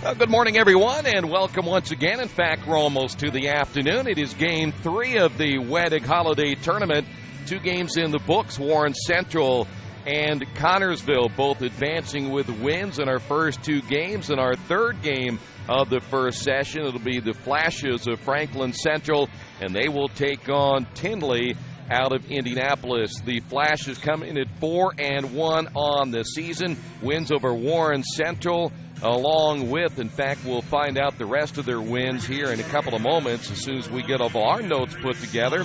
Well, good morning, everyone, and welcome once again. In fact, we're almost to the afternoon. It is Game 3 of the Wedig Holiday Tournament. 2 games in the books. Warren Central and Connorsville both advancing with wins in our first 2 games. In our third game of the first session, it'll be the Flashes of Franklin Central, and they will take on Tindley out of Indianapolis. The Flashes come in at 4-1 on the season. Wins over Warren Central, along with, in fact, we'll find out the rest of their wins here in a couple of moments as soon as we get all our notes put together.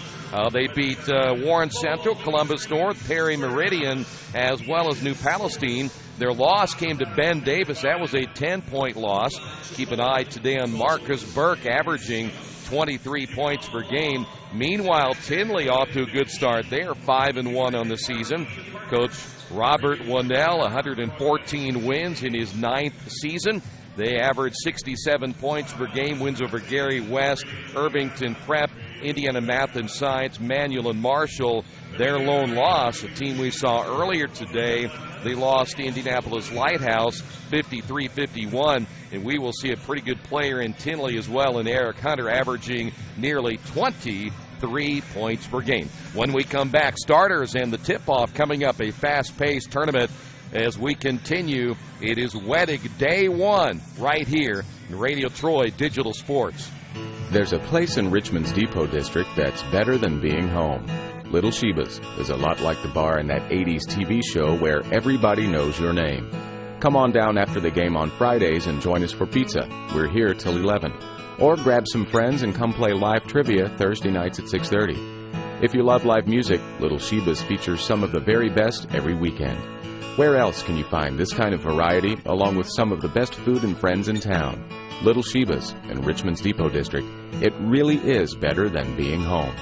They beat Warren Central, Columbus North, Perry Meridian, as well as New Palestine. Their loss came to Ben Davis. That was a 10-point loss. Keep an eye today on Marcus Burke, averaging 23 points per game. Meanwhile, Tindley off to a good start. They are 5-1 on the season. Coach Robert Wannell, 114 wins in his 9th season. They average 67 points per game. Wins over Gary West, Irvington Prep, Indiana Math and Science, Manual and Marshall. Their lone loss, a team we saw earlier today, they lost to Indianapolis Lighthouse 53-51, and we will see a pretty good player in Tindley as well, in Eric Hunter, averaging nearly 23 points per game. When we come back, starters and the tip-off coming up, a fast-paced tournament as we continue. It is Wedig Day 1 right here in Radio Troy Digital Sports. There's a place in Richmond's Depot District that's better than being home. Little Sheba's is a lot like the bar in that 80s TV show where everybody knows your name. Come on down after the game on Fridays and join us for pizza. We're here till 11. Or grab some friends and come play live trivia Thursday nights at 6:30. If you love live music, Little Sheba's features some of the very best every weekend. Where else can you find this kind of variety along with some of the best food and friends in town? Little Sheba's in Richmond's Depot District. It really is better than being home.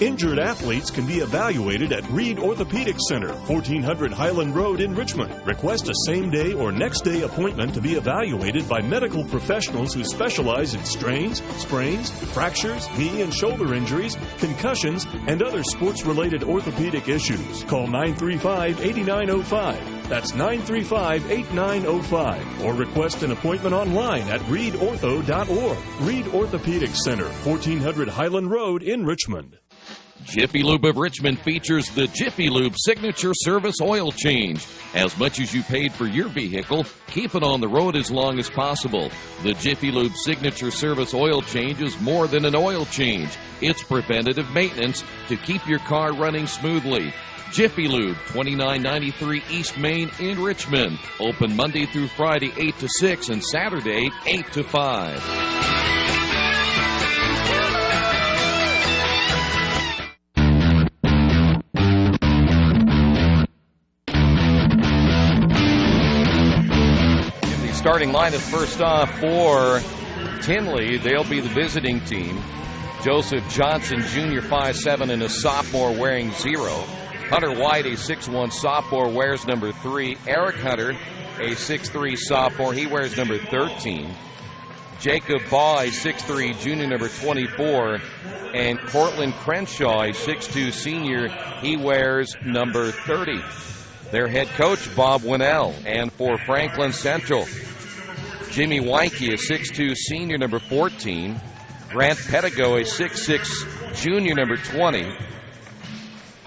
Injured athletes can be evaluated at Reed Orthopedic Center, 1400 Highland Road in Richmond. Request a same-day or next-day appointment to be evaluated by medical professionals who specialize in strains, sprains, fractures, knee and shoulder injuries, concussions, and other sports-related orthopedic issues. Call 935-8905. That's 935-8905. Or request an appointment online at reedortho.org. Reed Orthopedic Center, 1400 Highland Road in Richmond. Jiffy Lube of Richmond features the Jiffy Lube Signature Service Oil Change. As much as you paid for your vehicle, keep it on the road as long as possible. The Jiffy Lube Signature Service Oil Change is more than an oil change. It's preventative maintenance to keep your car running smoothly. Jiffy Lube, 2993 East Main in Richmond. Open Monday through Friday, 8 to 6, and Saturday, 8 to 5. Starting lineup first off for Tindley, they'll be the visiting team. Joseph Johnson, Jr., 5'7", and a sophomore, wearing 0. Hunter White, a 6'1" sophomore, wears number 3. Eric Hunter, a 6'3" sophomore, he wears number 13. Jacob Baugh, a 6'3", junior, number 24. And Cortland Crenshaw, a 6'2" senior, he wears number 30. Their head coach, Bob Winnell. And for Franklin Central, Jimmy Weinke, a 6'2" senior, number 14. Grant Pettigo, a 6'6" junior, number 20.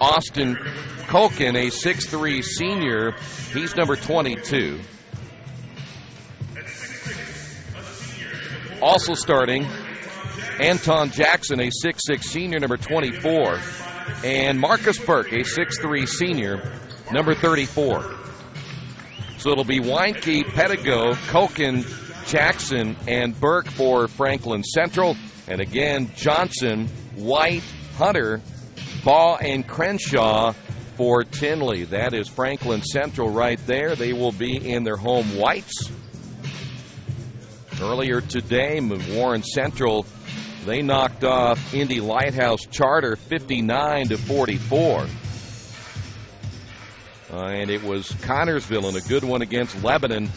Austin Koken, a 6'3" senior, he's number 22. Also starting, Anton Jackson, a 6'6" senior, number 24. And Marcus Burke, a 6'3" senior, number 34. So it'll be Weinke, Pettigo, Koken, Jackson, and Burke for Franklin Central. And again, Johnson, White, Hunter, Baugh, and Crenshaw for Tindley. That is Franklin Central right there. They will be in their home whites. Earlier today, Warren Central, they knocked off Indy Lighthouse Charter 59-44. And it was Connorsville in a good one against Lebanon,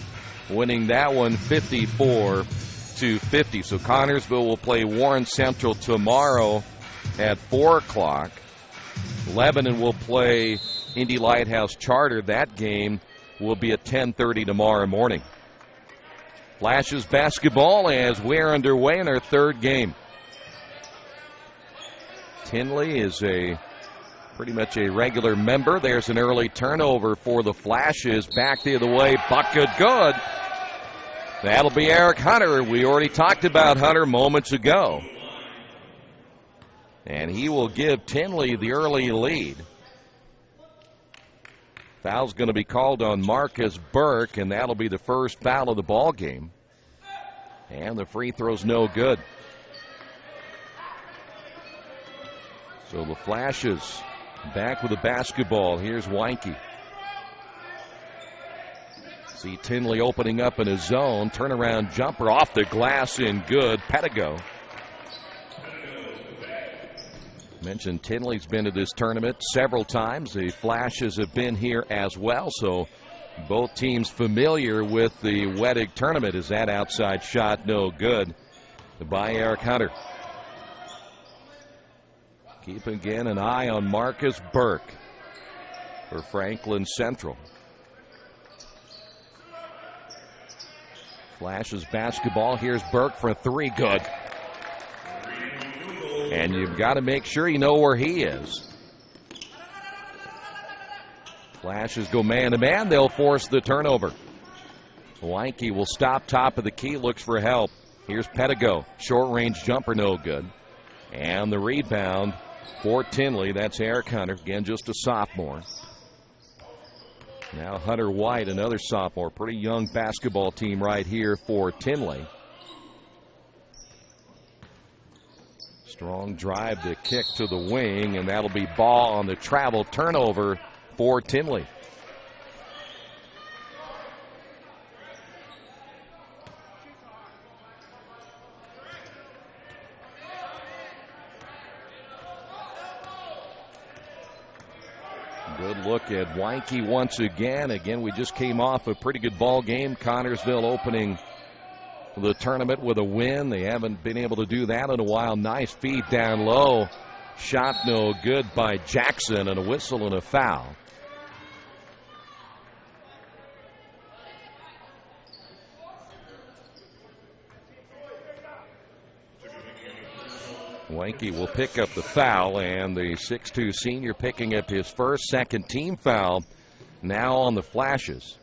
winning that one 54-50. So Connorsville will play Warren Central tomorrow at 4 o'clock. Lebanon will play Indy Lighthouse Charter. That game will be at 10:30 tomorrow morning. Flashes basketball as we're underway in our third game. Tindley is pretty much a regular member. There's an early turnover for the Flashes. Back the other way, bucket good. That'll be Eric Hunter. We already talked about Hunter moments ago. And he will give Tindley the early lead. Foul's going to be called on Marcus Burke, and that'll be the first foul of the ball game. And the free throw's no good. So the Flashes back with the basketball. Here's Weinke. See Tindley opening up in his zone. Turnaround jumper off the glass and good. Pedigo. Mentioned Tindley's been to this tournament several times. The Flashes have been here as well, so both teams familiar with the Wedig tournament. Is that outside shot no good by Eric Hunter. Keep again an eye on Marcus Burke for Franklin Central. Flashes basketball. Here's Burke for three. Good. And you've got to make sure you know where he is. Flashes go man-to-man. They'll force the turnover. Weinke will stop top of the key, looks for help. Here's Pedigo. Short-range jumper, no good. And the rebound for Tindley. That's Eric Hunter. Again, just a sophomore. Now Hunter White, another sophomore. Pretty young basketball team right here for Tindley. Strong drive to kick to the wing, and that'll be ball on the travel. Turnover for Tindley. Good look at Weinke once again. Again, we just came off a pretty good ball game. Connorsville opening the tournament with a win. They haven't been able to do that in a while. Nice feed down low. Shot no good by Jackson, and a whistle and a foul. Weinke will pick up the foul, and the 6'2 senior picking up his first, second team foul now on the Flashes.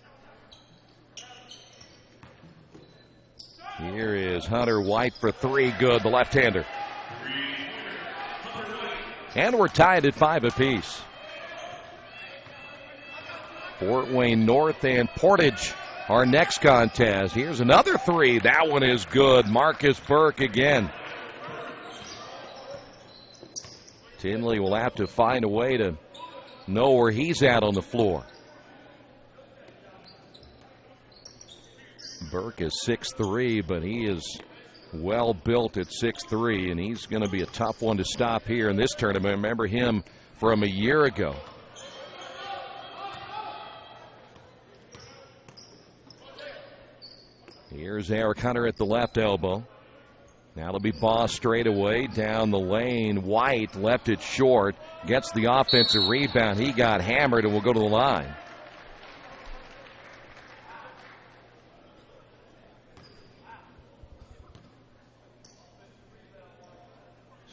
Here is Hunter White for three. Good, the left-hander. And we're tied at 5 apiece. Fort Wayne North and Portage, our next contest. Here's another three. That one is good. Marcus Burke again. Tindley will have to find a way to know where he's at on the floor. Burke is 6'3", but he is well built at 6'3", and he's going to be a tough one to stop here in this tournament. Remember him from a year ago. Here's Eric Hunter at the left elbow. Now it'll be Boss straight away down the lane. White left it short. Gets the offensive rebound. He got hammered and will go to the line.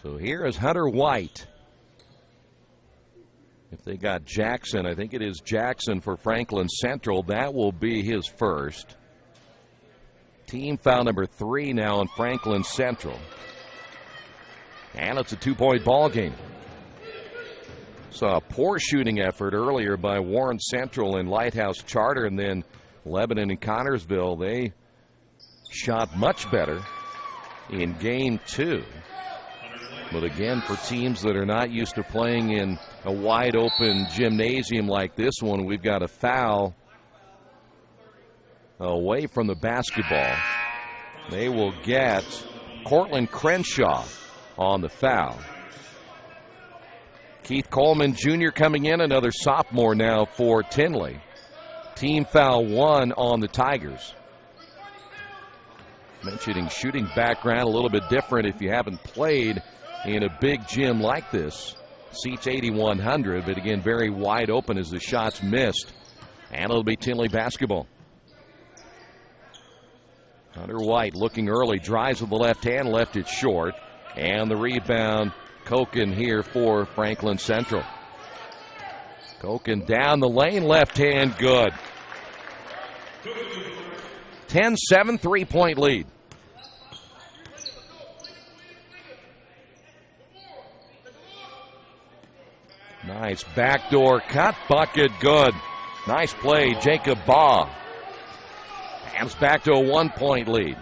So here is Hunter White. If they got Jackson, I think it is Jackson for Franklin Central. That will be his first. Team foul number 3 now on Franklin Central. And it's a 2-point ball game. Saw a poor shooting effort earlier by Warren Central and Lighthouse Charter, and then Lebanon and Connorsville. They shot much better in game 2. But again, for teams that are not used to playing in a wide open gymnasium like this one, we've got a foul away from the basketball. They will get Cortland Crenshaw on the foul. Keith Coleman Jr. coming in, another sophomore now for Tindley. Team foul 1 on the Tigers. Mentioning shooting background, a little bit different if you haven't played in a big gym like this. Seats 8,100, but again, very wide open as the shots missed. And it'll be Tindley basketball. Hunter White looking early, drives with the left hand, left it short. And the rebound, Koken here for Franklin Central. Koken down the lane, left hand, good. 10-7, 3-point lead. Nice backdoor cut, bucket, good. Nice play, Jacob Baugh. Rams back to a 1-point lead.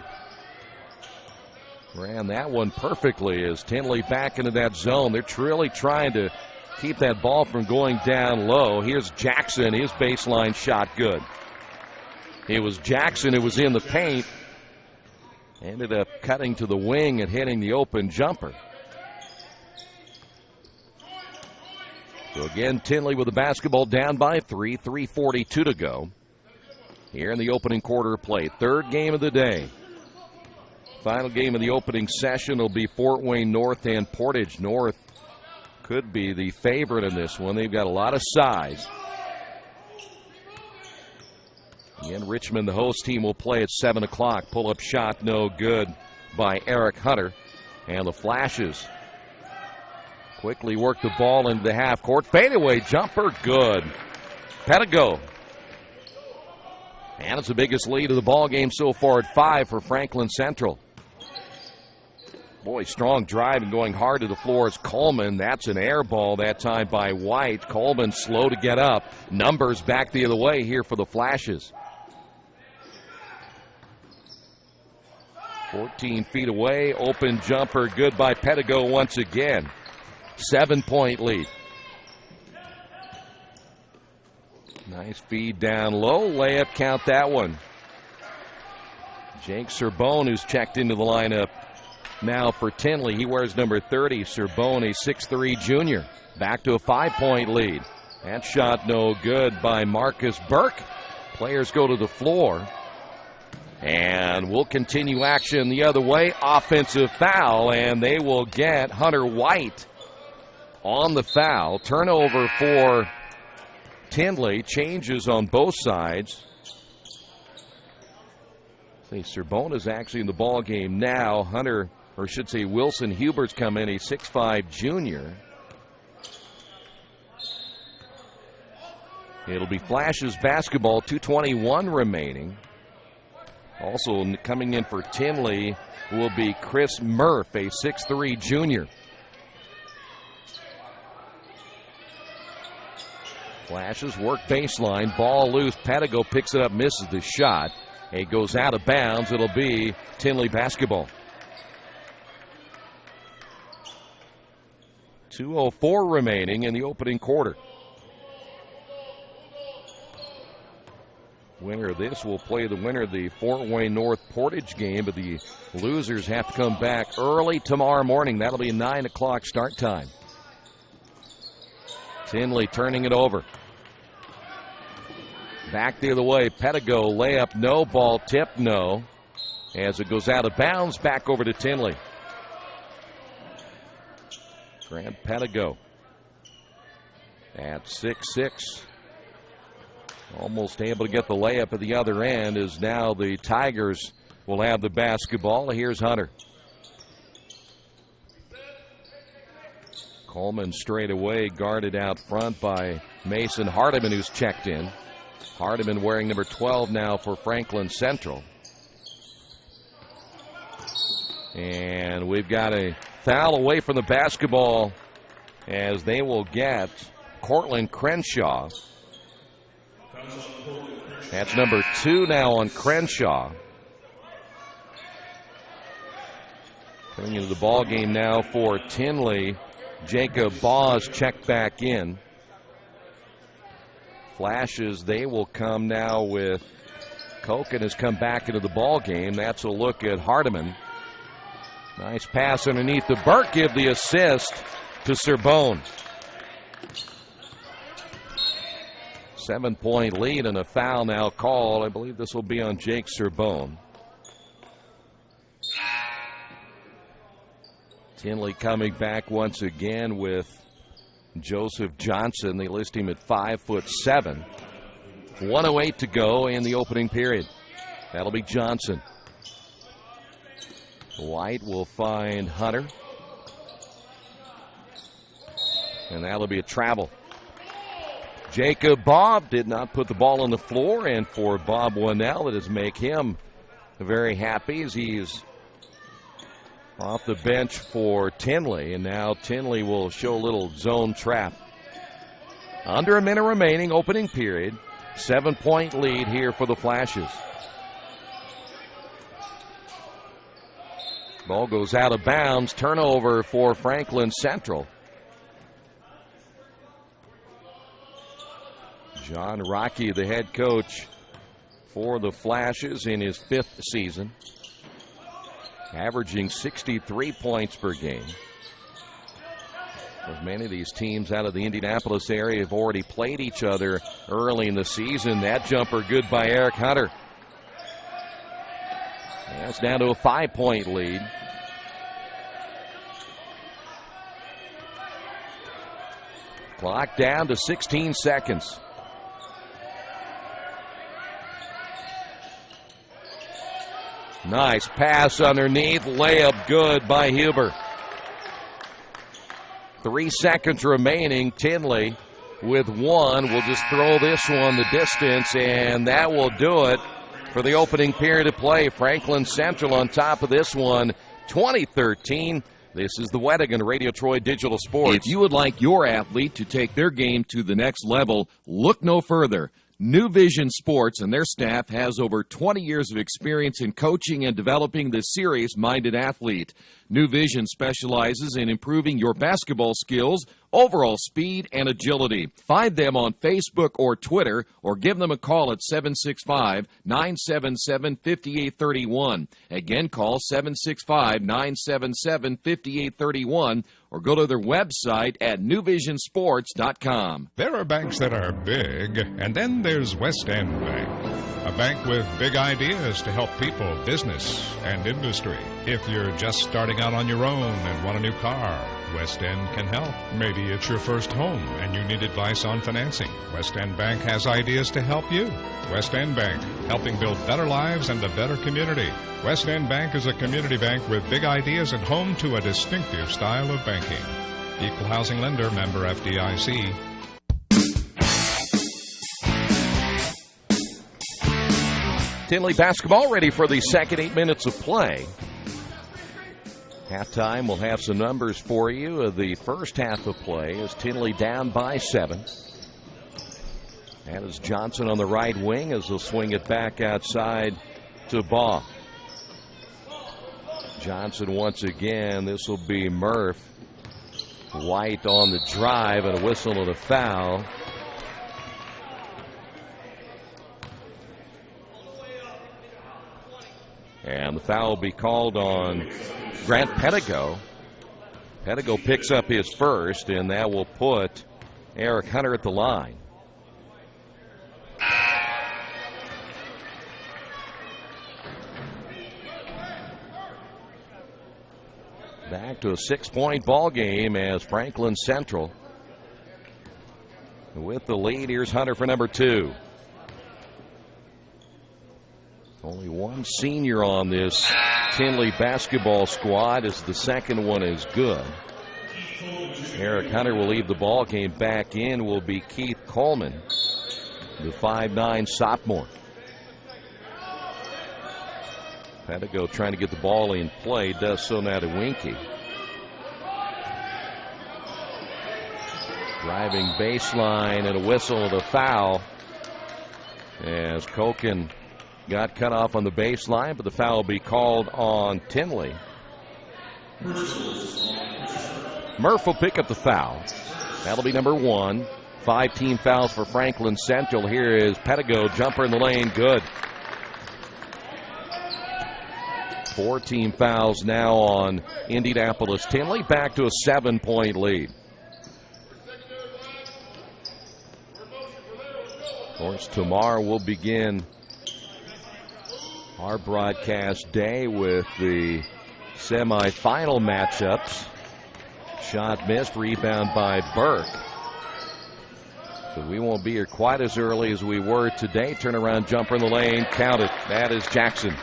Ran that one perfectly as Tindley back into that zone. They're really trying to keep that ball from going down low. Here's Jackson, his baseline shot, good. It was Jackson who was in the paint. Ended up cutting to the wing and hitting the open jumper. So again, Tindley with the basketball down by 3, 3:42 to go. Here in the opening quarter of play. Third game of the day. Final game of the opening session will be Fort Wayne North and Portage. North could be the favorite in this one. They've got a lot of size. Again, Richmond, the host team, will play at 7 o'clock. Pull-up shot, no good by Eric Hunter. And the Flashes quickly work the ball into the half court. Fadeaway jumper, good. Pedigo. And it's the biggest lead of the ball game so far at 5 for Franklin Central. Boy, strong drive and going hard to the floor is Coleman. That's an air ball that time by White. Coleman slow to get up. Numbers back the other way here for the Flashes. 14 feet away. Open jumper, good by Pedigo once again. 7-point lead. Nice feed down low. Layup, count that one. Jake Serbone, who's checked into the lineup now for Tindley. He wears number 30. Serbone, a 6'3 junior. Back to a 5-point lead. That shot no good by Marcus Burke. Players go to the floor. And we'll continue action the other way. Offensive foul, and they will get Hunter White on the foul. Turnover for Tindley. Changes on both sides. Serbone is actually in the ball game now. Hunter, or I should say Wilson Hubert's come in, a 6'5 junior. It'll be Flashes basketball, 2:21 remaining. Also coming in for Tindley will be Chris Murph, a 6'3 junior. Flashes work baseline, ball loose. Pedigo picks it up, misses the shot. It goes out of bounds. It'll be Tindley basketball. 2:04 remaining in the opening quarter. Winner of this will play the winner of the Fort Wayne North Portage game, but the losers have to come back early tomorrow morning. That'll be a 9 o'clock start time. Tindley turning it over. Back the other way. Pedigo layup no. Ball tip no. As it goes out of bounds, back over to Tindley. Grant Pedigo at 6'6". Almost able to get the layup at the other end, as now the Tigers will have the basketball. Here's Hunter. Coleman straight away, guarded out front by Mason Hardiman, who's checked in. Hardiman wearing number 12 now for Franklin Central. And we've got a foul away from the basketball as they will get Cortland Crenshaw. That's number 2 now on Crenshaw. Coming into the ball game now for Tindley, Jacob Baugh's checked back in. Flashes, they will come now with Koken has come back into the ball game. That's a look at Hardiman. Nice pass underneath the Burke, give the assist to Serbone. 7-point lead and a foul now called. I believe this will be on Jake Serbone. Tindley coming back once again with Joseph Johnson. They list him at 5'7". 1:08 to go in the opening period. That'll be Johnson. White will find Hunter. And that'll be a travel. Jacob Bob did not put the ball on the floor, and for Bob Winnell, it is make him very happy as he's off the bench for Tindley, and now Tindley will show a little zone trap. Under a minute remaining, opening period. 7-point lead here for the Flashes. Ball goes out of bounds. Turnover for Franklin Central. John Rocky, the head coach for the Flashes in his 5th season, averaging 63 points per game. As many of these teams out of the Indianapolis area have already played each other early in the season. That jumper good by Eric Hunter. That's down to a 5-point lead. Clock down to 16 seconds. Nice pass underneath. Layup good by Huber. 3 seconds remaining. Tindley with one will just throw this one the distance, and that will do it for the opening period of play. Franklin Central on top of this one, 2013. This is the Wedigan Radio Troy Digital Sports. If you would like your athlete to take their game to the next level, look no further. New Vision Sports and their staff has over 20 years of experience in coaching and developing the serious-minded athlete. New Vision specializes in improving your basketball skills, overall speed, and agility. Find them on Facebook or Twitter, or give them a call at 765-977-5831. Again, call 765-977-5831, or go to their website at newvisionsports.com. There are banks that are big, and then there's West End Bank, a bank with big ideas to help people, business, and industry. If you're just starting out on your own and want a new car, West End can help. Maybe it's your first home and you need advice on financing. West End Bank has ideas to help you. West End Bank, helping build better lives and a better community. West End Bank is a community bank with big ideas and home to a distinctive style of banking. Equal housing lender, member FDIC. Tindley basketball ready for the second 8 minutes of play. Halftime, we'll have some numbers for you of the first half of play as Tindley down by 7. That is Johnson on the right wing as they'll swing it back outside to Baugh. Johnson once again. This will be Murph. White on the drive and a whistle and a foul. And the foul will be called on Grant Pettigo. Pettigo picks up his first, and that will put Eric Hunter at the line. Back to a 6-point ball game as Franklin Central with the lead. Here's Hunter for number 2. Only one senior on this Tindley basketball squad, as the second one is good. Eric Hunter will leave the ball game. Back in will be Keith Coleman, the 5'9" sophomore. Pettigo trying to get the ball in play, does so now to Winky. Driving baseline and a whistle of the foul as Koken got cut off on the baseline, but the foul will be called on Tindley. Murph will pick up the foul. That'll be number 1. 5 team fouls for Franklin Central. Here is Pettigo, jumper in the lane, good. 4 team fouls now on Indianapolis. Tindley back to a 7-point lead. Of course, tomorrow we'll begin our broadcast day with the semifinal matchups. Shot missed, rebound by Burke. So we won't be here quite as early as we were today. Turnaround jumper in the lane, count it. That is Jackson.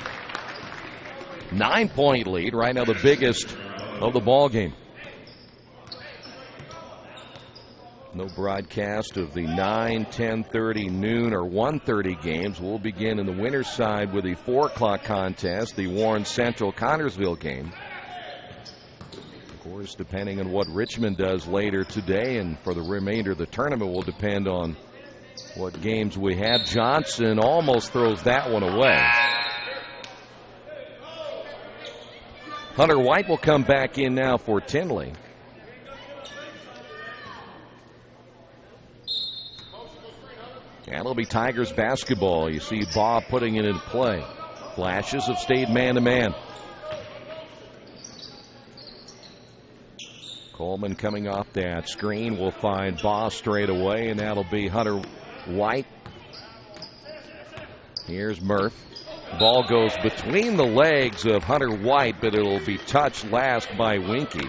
9-point lead. Right now the biggest of the ball game. No broadcast of the 9, 10:30, noon, or 1:30 games. We'll begin in the winner's side with the 4 o'clock contest, the Warren Central Connorsville game. Of course, depending on what Richmond does later today and for the remainder of the tournament will depend on what games we have. Johnson almost throws that one away. Hunter White will come back in now for Tindley. And it'll be Tigers basketball. You see Bob putting it into play. Flashes have stayed man-to-man. Coleman coming off that screen will find Boss straight away, and that'll be Hunter White. Here's Murph. Ball goes between the legs of Hunter White, but it'll be touched last by Winky.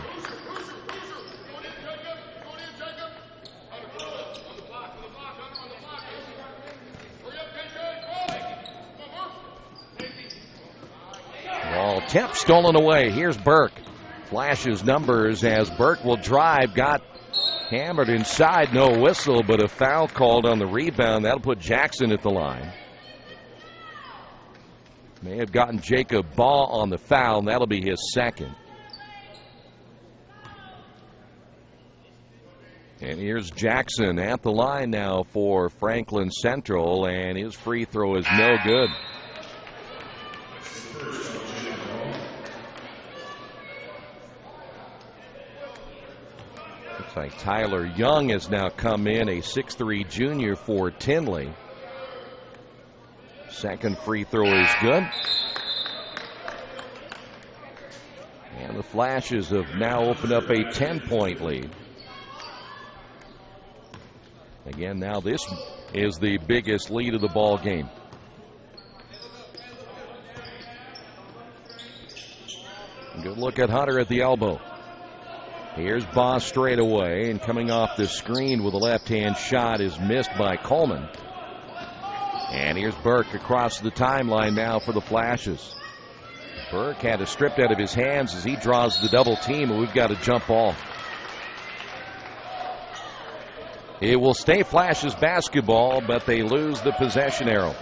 Ball tipped, stolen away. Here's Burke. Flashes numbers as Burke will drive. Got hammered inside. No whistle, but a foul called on the rebound. That'll put Jackson at the line. May have gotten Jacob Baugh on the foul, and that'll be his second. And here's Jackson at the line now for Franklin Central, and his free throw is no good. Looks like Tyler Young has now come in, a 6'3" junior for Tindley. Second free throw is good. And the Flashes have now opened up a 10-point lead. Again, now this is the biggest lead of the ball game. Good look at Hunter at the elbow. Here's Boss straight away, and coming off the screen with a left-hand shot is missed by Coleman. And here's Burke across the timeline now for the Flashes. Burke had it stripped out of his hands as he draws the double team, and we've got a jump ball. It will stay Flashes basketball, but they lose the possession arrow.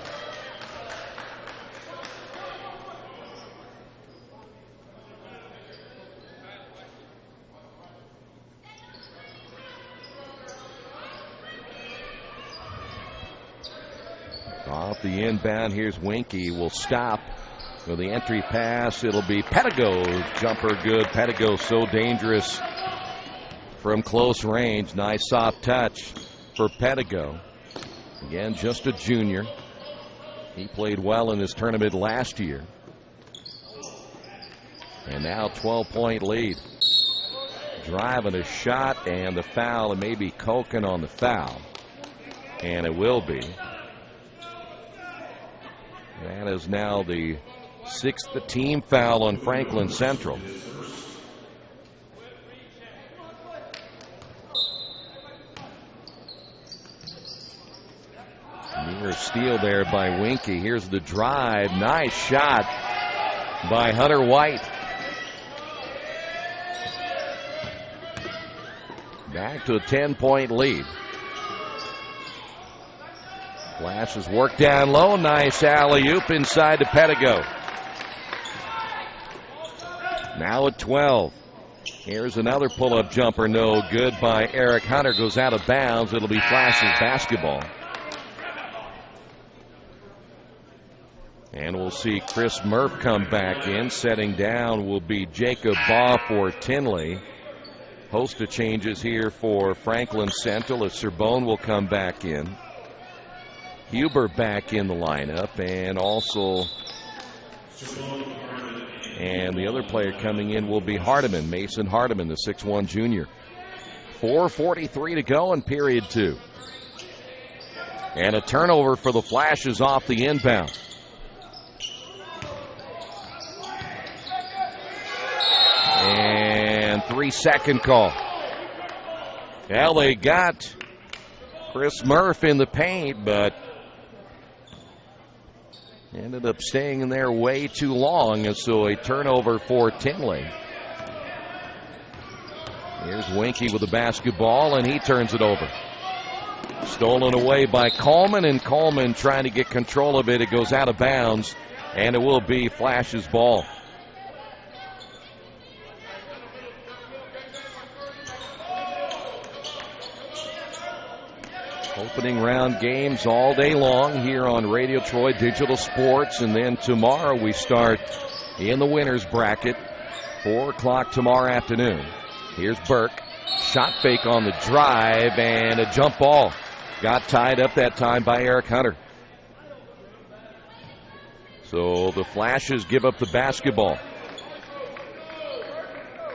Off the inbound, here's Winky. Will stop with the entry pass. It'll be Pedigo. Jumper good. Pedigo so dangerous from close range. Nice soft touch for Pedigo. Again, just a junior. He played well in this tournament last year. And now 12-point lead. Driving a shot and the foul, and maybe Koken on the foul. And it will be. That is now the 6th team foul on Franklin Central. Near steal there by Winky. Here's the drive. Nice shot by Hunter White. Back to a 10-point lead. Flashes work down low. Nice alley-oop inside to Pedigo. Now at 12. Here's another pull-up jumper. No good by Eric Hunter. Goes out of bounds. It'll be Flashes basketball. And we'll see Chris Murph come back in. Setting down will be Jacob Baugh for Tindley. Host of changes here for Franklin Central as Serbone will come back in. Huber back in the lineup, and also, and the other player coming in will be Hardiman, Mason Hardiman, the 6'1" junior. 4:43 to go in period 2. And a turnover for the Flashes off the inbound. And 3-second call. Well, they got Chris Murph in the paint, but Ended up staying in there way too long, and so a turnover for Tindley. Here's Winky with the basketball, and he turns it over. Stolen away by Coleman, and Coleman trying to get control of it. It goes out of bounds, and it will be Flash's ball. Opening round games all day long here on Radio Troy Digital Sports, and then tomorrow we start in the winners bracket, 4 o'clock tomorrow afternoon. Here's Burke, shot fake on the drive, and a jump ball. Got tied up that time by Eric Hunter. So the Flashes give up the basketball.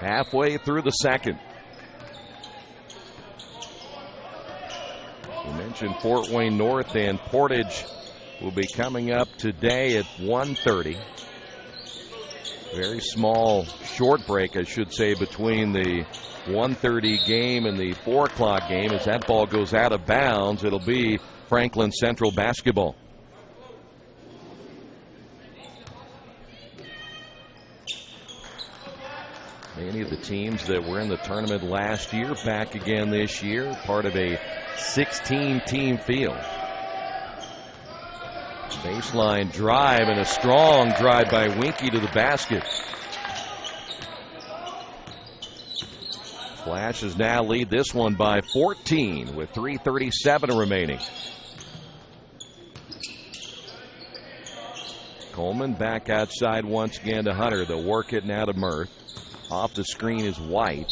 Halfway through the second. We mentioned Fort Wayne North and Portage will be coming up today at 1:30. Very small short break, I should say, between the 1:30 game and the 4 o'clock game. As that ball goes out of bounds, it'll be Franklin Central basketball. Many of the teams that were in the tournament last year back again this year, part of a 16-team field. Baseline drive, and a strong drive by Winky to the basket. Flashes now lead this one by 14 with 3:37 remaining. Coleman back outside once again to Hunter. They'll work it now to Murph. Off the screen is White,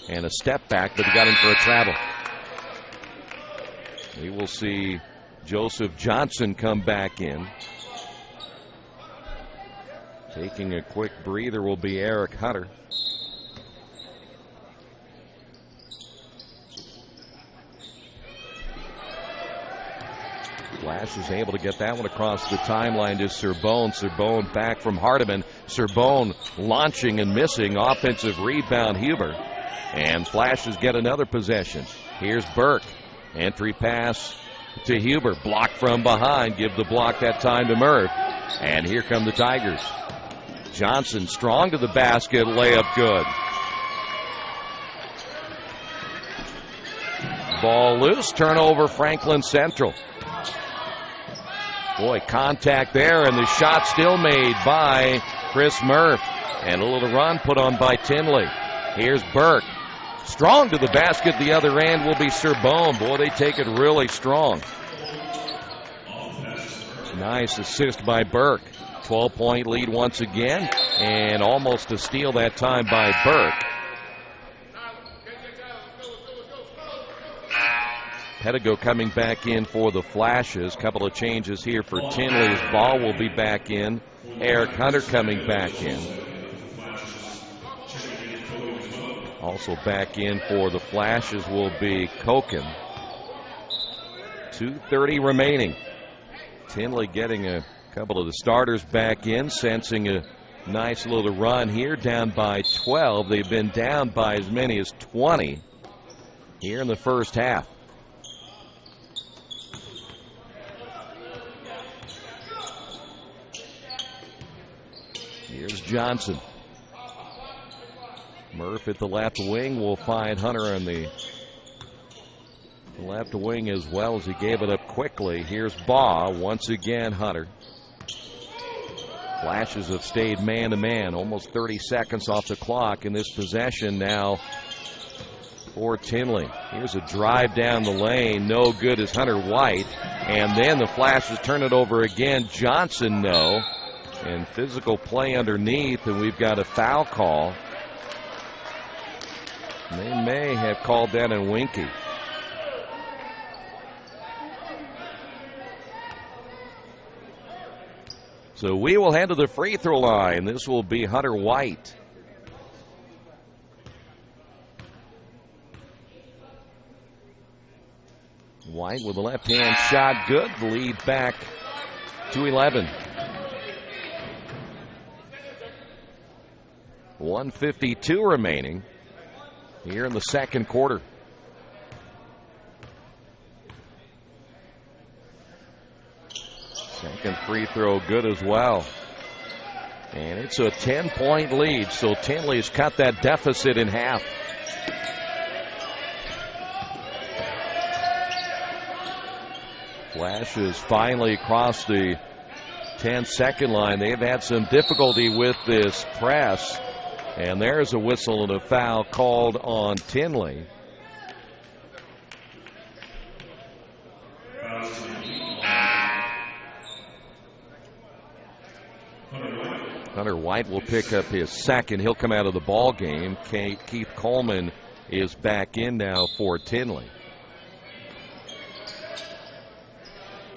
and a step back, but he got in for a travel. We will see Joseph Johnson come back in. Taking a quick breather will be Eric Hunter. Flash is able to get that one across the timeline to Serbone. Serbone back from Hardiman. Serbone launching and missing. Offensive rebound, Huber. And Flashes get another possession. Here's Burke. Entry pass to Huber. Blocked from behind. Give the block that time to Murph. And here come the Tigers. Johnson strong to the basket. Layup good. Ball loose. Turnover Franklin Central. Boy, contact there, and the shot still made by Chris Murph. And a little run put on by Tindley. Here's Burke. Strong to the basket. The other end will be Serbone. Boy, they take it really strong. Nice assist by Burke. 12-point lead once again, and almost a steal that time by Burke. Pedigo coming back in for the Flashes. Couple of changes here for Tindley's. Ball will be back in. Eric Hunter coming back in. Also back in for the Flashes will be Koken. 2:30 remaining. Tindley getting a couple of the starters back in, sensing a nice little run here, down by 12. They've been down by as many as 20 here in the first half. Here's Johnson. Murph at the left wing will find Hunter on the left wing as well, as he gave it up quickly. Here's Baugh. Once again, Hunter. Flashes have stayed man-to-man. Almost 30 seconds off the clock in this possession now for Tindley. Here's a drive down the lane. No good is Hunter White. And then the Flashes turn it over again. Johnson, no. And physical play underneath, and we've got a foul call. They may have called that in Winky. So we will head to the free throw line. This will be Hunter White. White with a left-hand shot, good. The lead back to 11. 1:52 remaining here in the second quarter. Second free throw good as well. And it's a 10-point lead, so Tindley's cut that deficit in half. Flashes finally across the 10-second line. They've had some difficulty with this press. And there's a whistle and a foul called on Tindley. Hunter White will pick up his second. He'll come out of the ball game. Keith Coleman is back in now for Tindley.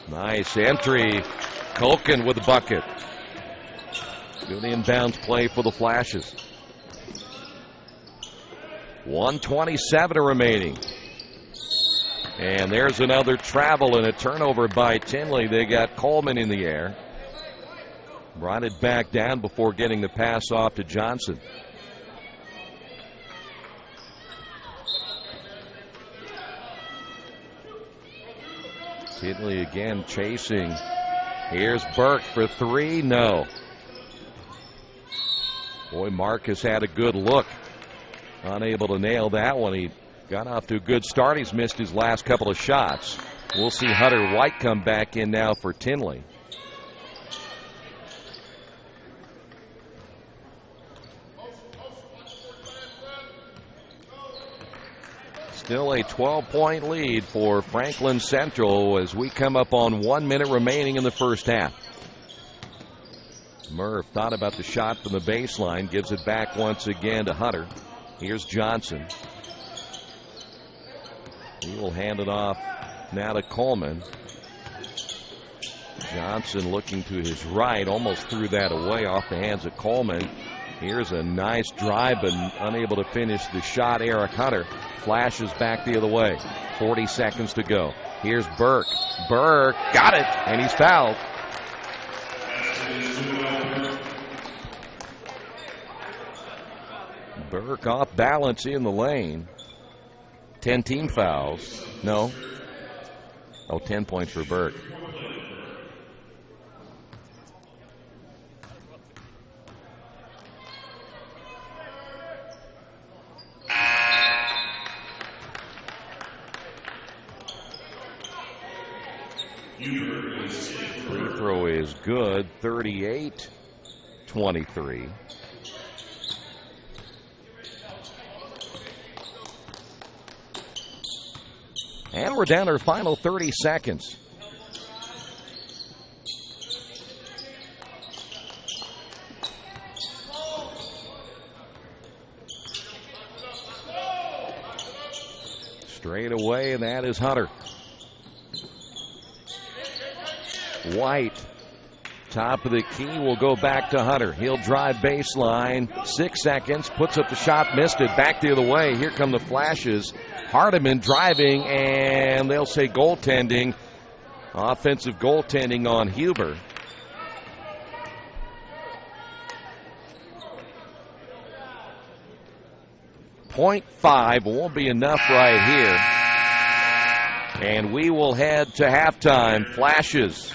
Nice entry. Culkin with the bucket. Good inbounds play for the Flashes. 1:27 remaining. And there's another travel and a turnover by Tindley. They got Coleman in the air. Brought it back down before getting the pass off to Johnson. Tindley again chasing. Here's Burke for three. No. Boy, Marcus had a good look. Unable to nail that one. He got off to a good start. He's missed his last couple of shots. We'll see Hunter White come back in now for Tindley. Still a 12-point lead for Franklin Central as we come up on 1 minute remaining in the first half. Murph thought about the shot from the baseline, gives it back once again to Hunter. Here's Johnson. He will hand it off now to Coleman. Johnson looking to his right, almost threw that away off the hands of Coleman. Here's a nice drive, but unable to finish the shot. Eric Hunter flashes back the other way. 40 seconds to go. Here's Burke. Burke got it, and he's fouled. Burke off balance in the lane. 10 team fouls. No. 10 points for Burke. Free throw is good. 38-23. And we're down to our final 30 seconds. Straight away, and that is Hunter. White, top of the key, will go back to Hunter. He'll drive baseline. 6 seconds, puts up the shot, missed it. Back the other way. Here come the Flashes. Hardiman driving, and they'll say goaltending. Offensive goaltending on Huber. .5 won't be enough right here. And we will head to halftime. Flashes.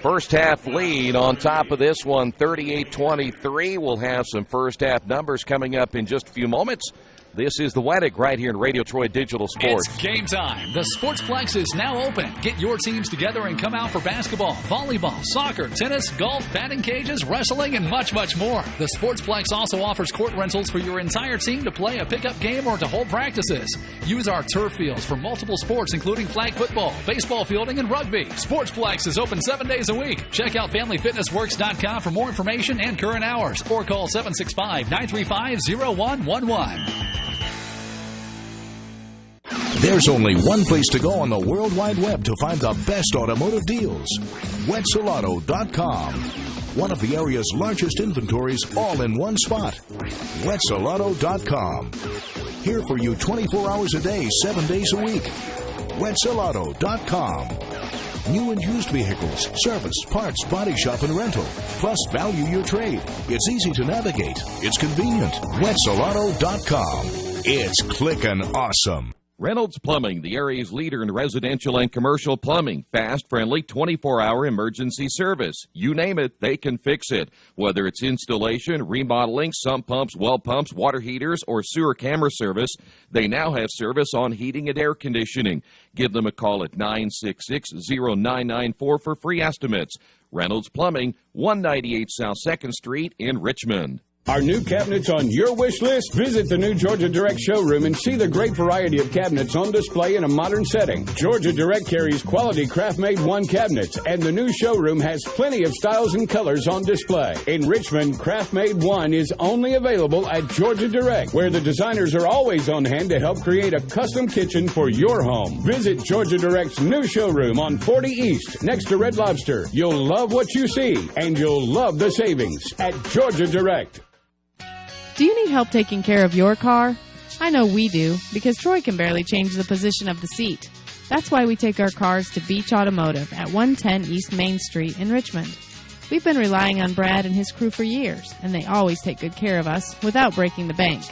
First half lead on top of this one, 38-23. We'll have some first half numbers coming up in just a few moments. This is the Weddick right here in Radio Troy Digital Sports. It's game time. The Sportsplex is now open. Get your teams together and come out for basketball, volleyball, soccer, tennis, golf, batting cages, wrestling, and much, much more. The Sportsplex also offers court rentals for your entire team to play a pickup game or to hold practices. Use our turf fields for multiple sports, including flag football, baseball fielding, and rugby. Sportsplex is open 7 days a week. Check out FamilyFitnessWorks.com for more information and current hours, or call 765-935-0111. There's only one place to go on the World Wide Web to find the best automotive deals. Wetzelauto.com. One of the area's largest inventories all in one spot. Wetzelauto.com. Here for you 24 hours a day, 7 days a week. Wetzelauto.com. New and used vehicles, service, parts, body shop, and rental. Plus, value your trade. It's easy to navigate. It's convenient. Wetzelauto.com. It's clickin' awesome. Reynolds Plumbing, the area's leader in residential and commercial plumbing. Fast, friendly, 24-hour emergency service. You name it, they can fix it. Whether it's installation, remodeling, sump pumps, well pumps, water heaters, or sewer camera service, they now have service on heating and air conditioning. Give them a call at 966-0994 for free estimates. Reynolds Plumbing, 198 South 2nd Street in Richmond. Are new cabinets on your wish list? Visit the new Georgia Direct showroom and see the great variety of cabinets on display in a modern setting. Georgia Direct carries quality craft-made one cabinets, and the new showroom has plenty of styles and colors on display. In Richmond, craft-made one is only available at Georgia Direct, where the designers are always on hand to help create a custom kitchen for your home. Visit Georgia Direct's new showroom on 40 East, next to Red Lobster. You'll love what you see, and you'll love the savings at Georgia Direct. Do you need help taking care of your car? I know we do, because Troy can barely change the position of the seat. That's why we take our cars to Beach Automotive at 110 East Main Street in Richmond. We've been relying on Brad and his crew for years, and they always take good care of us without breaking the bank.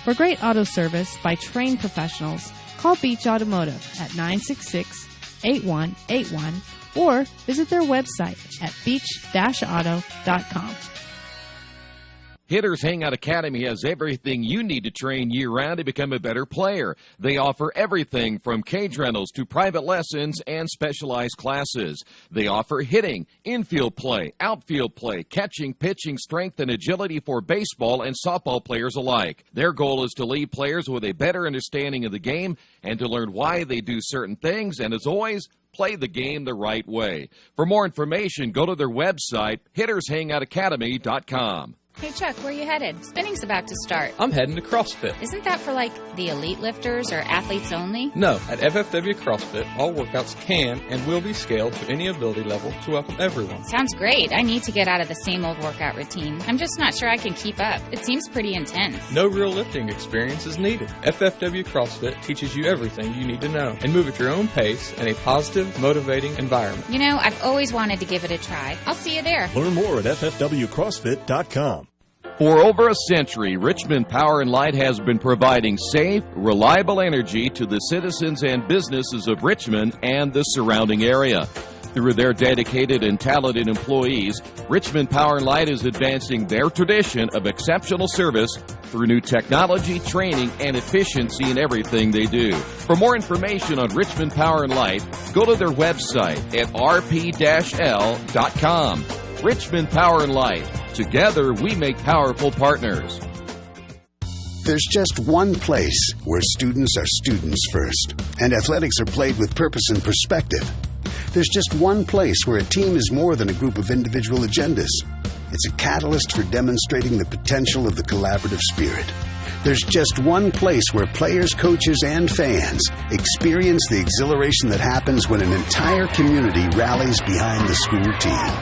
For great auto service by trained professionals, call Beach Automotive at 966-8181 or visit their website at beach-auto.com. Hitters Hangout Academy has everything you need to train year-round to become a better player. They offer everything from cage rentals to private lessons and specialized classes. They offer hitting, infield play, outfield play, catching, pitching, strength, and agility for baseball and softball players alike. Their goal is to leave players with a better understanding of the game and to learn why they do certain things, and as always, play the game the right way. For more information, go to their website, hittershangoutacademy.com. Hey, Chuck, where are you headed? Spinning's about to start. I'm heading to CrossFit. Isn't that for, like, the elite lifters or athletes only? No, at FFW CrossFit, all workouts can and will be scaled to any ability level to welcome everyone. Sounds great. I need to get out of the same old workout routine. I'm just not sure I can keep up. It seems pretty intense. No real lifting experience is needed. FFW CrossFit teaches you everything you need to know and move at your own pace in a positive, motivating environment. You know, I've always wanted to give it a try. I'll see you there. Learn more at ffwcrossfit.com. For over a century, Richmond Power & Light has been providing safe, reliable energy to the citizens and businesses of Richmond and the surrounding area. Through their dedicated and talented employees, Richmond Power & Light is advancing their tradition of exceptional service through new technology, training, and efficiency in everything they do. For more information on Richmond Power & Light, go to their website at rp-l.com. Richmond Power & Light. Together, we make powerful partners. There's just one place where students are students first, and athletics are played with purpose and perspective. There's just one place where a team is more than a group of individual agendas. It's a catalyst for demonstrating the potential of the collaborative spirit. There's just one place where players, coaches, and fans experience the exhilaration that happens when an entire community rallies behind the school team.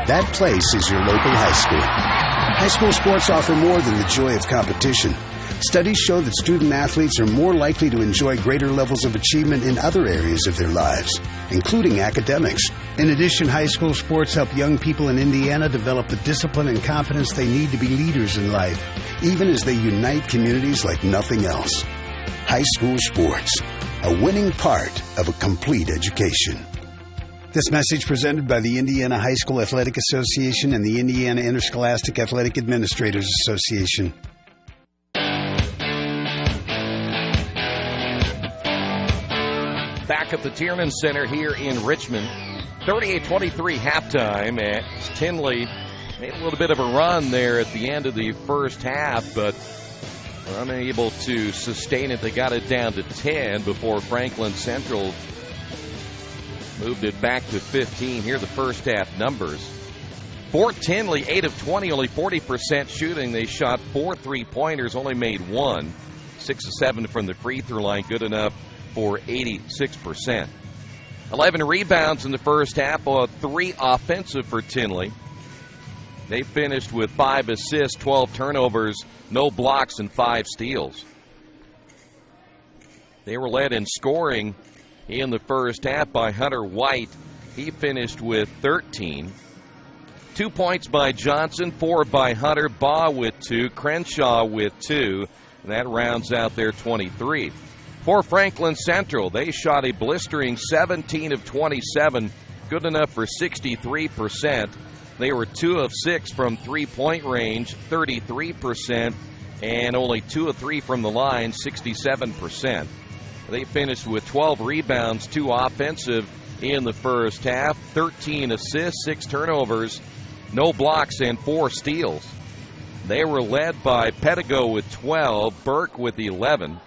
That place is your local high school. High school sports offer more than the joy of competition. Studies show that student athletes are more likely to enjoy greater levels of achievement in other areas of their lives, including academics. In addition, high school sports help young people in Indiana develop the discipline and confidence they need to be leaders in life, even as they unite communities like nothing else. High school sports, a winning part of a complete education. This message presented by the Indiana High School Athletic Association and the Indiana Interscholastic Athletic Administrators Association. Back at the Tiernan Center here in Richmond, 38-23 halftime as Tindley made a little bit of a run there at the end of the first half, but unable to sustain it. They got it down to 10 before Franklin Central moved it back to 15. Here are the first half numbers. For Tindley, 8 of 20, only 40% shooting. They shot 4 3-pointers, only made 1. 6 of 7 from the free throw line, good enough for 86%. 11 rebounds in the first half, 3 offensive for Tindley. They finished with 5 assists, 12 turnovers, no blocks, and 5 steals. They were led in scoring in the first half by Hunter White. He finished with 13. 2 points by Johnson, 4 by Hunter, Baugh with 2, Crenshaw with 2. And that rounds out their 23. For Franklin Central, they shot a blistering 17 of 27, good enough for 63%. They were 2 of 6 from three-point range, 33%, and only 2 of 3 from the line, 67%. They finished with 12 rebounds, 2 offensive in the first half, 13 assists, 6 turnovers, no blocks, and 4 steals. They were led by Pedigo with 12, Burke with 11,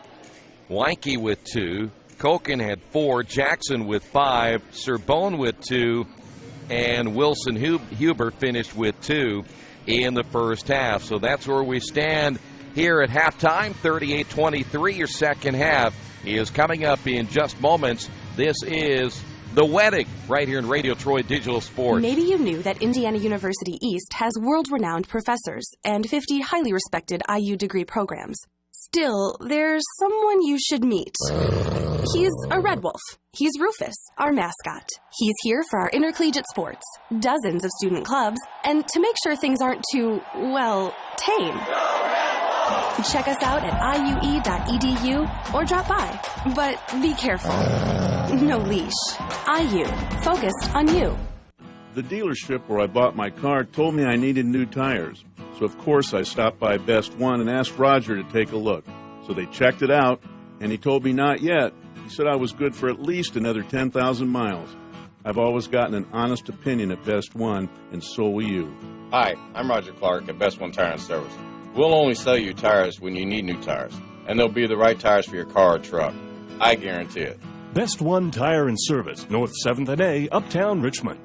Weinke with 2, Koken had 4, Jackson with 5, Serbone with 2, and Wilson Huber finished with 2 in the first half. So that's where we stand here at halftime, 38-23. Your second half is coming up in just moments. This is The Wedding right here in Radio Troy Digital Sports. Maybe you knew that Indiana University East has world-renowned professors and 50 highly respected IU degree programs. Still, there's someone you should meet. He's a red wolf. He's Rufus, our mascot. He's here for our intercollegiate sports, dozens of student clubs, and to make sure things aren't too, well, tame. Check us out at iue.edu or drop by. But be careful. No leash. IU, focused on you. The dealership where I bought my car told me I needed new tires. So, of course, I stopped by Best One and asked Roger to take a look. So they checked it out, and he told me not yet. He said I was good for at least another 10,000 miles. I've always gotten an honest opinion at Best One, and so will you. Hi, I'm Roger Clark at Best One Tire and Service. We'll only sell you tires when you need new tires, and they'll be the right tires for your car or truck. I guarantee it. Best One Tire and Service, North 7th and A, Uptown Richmond.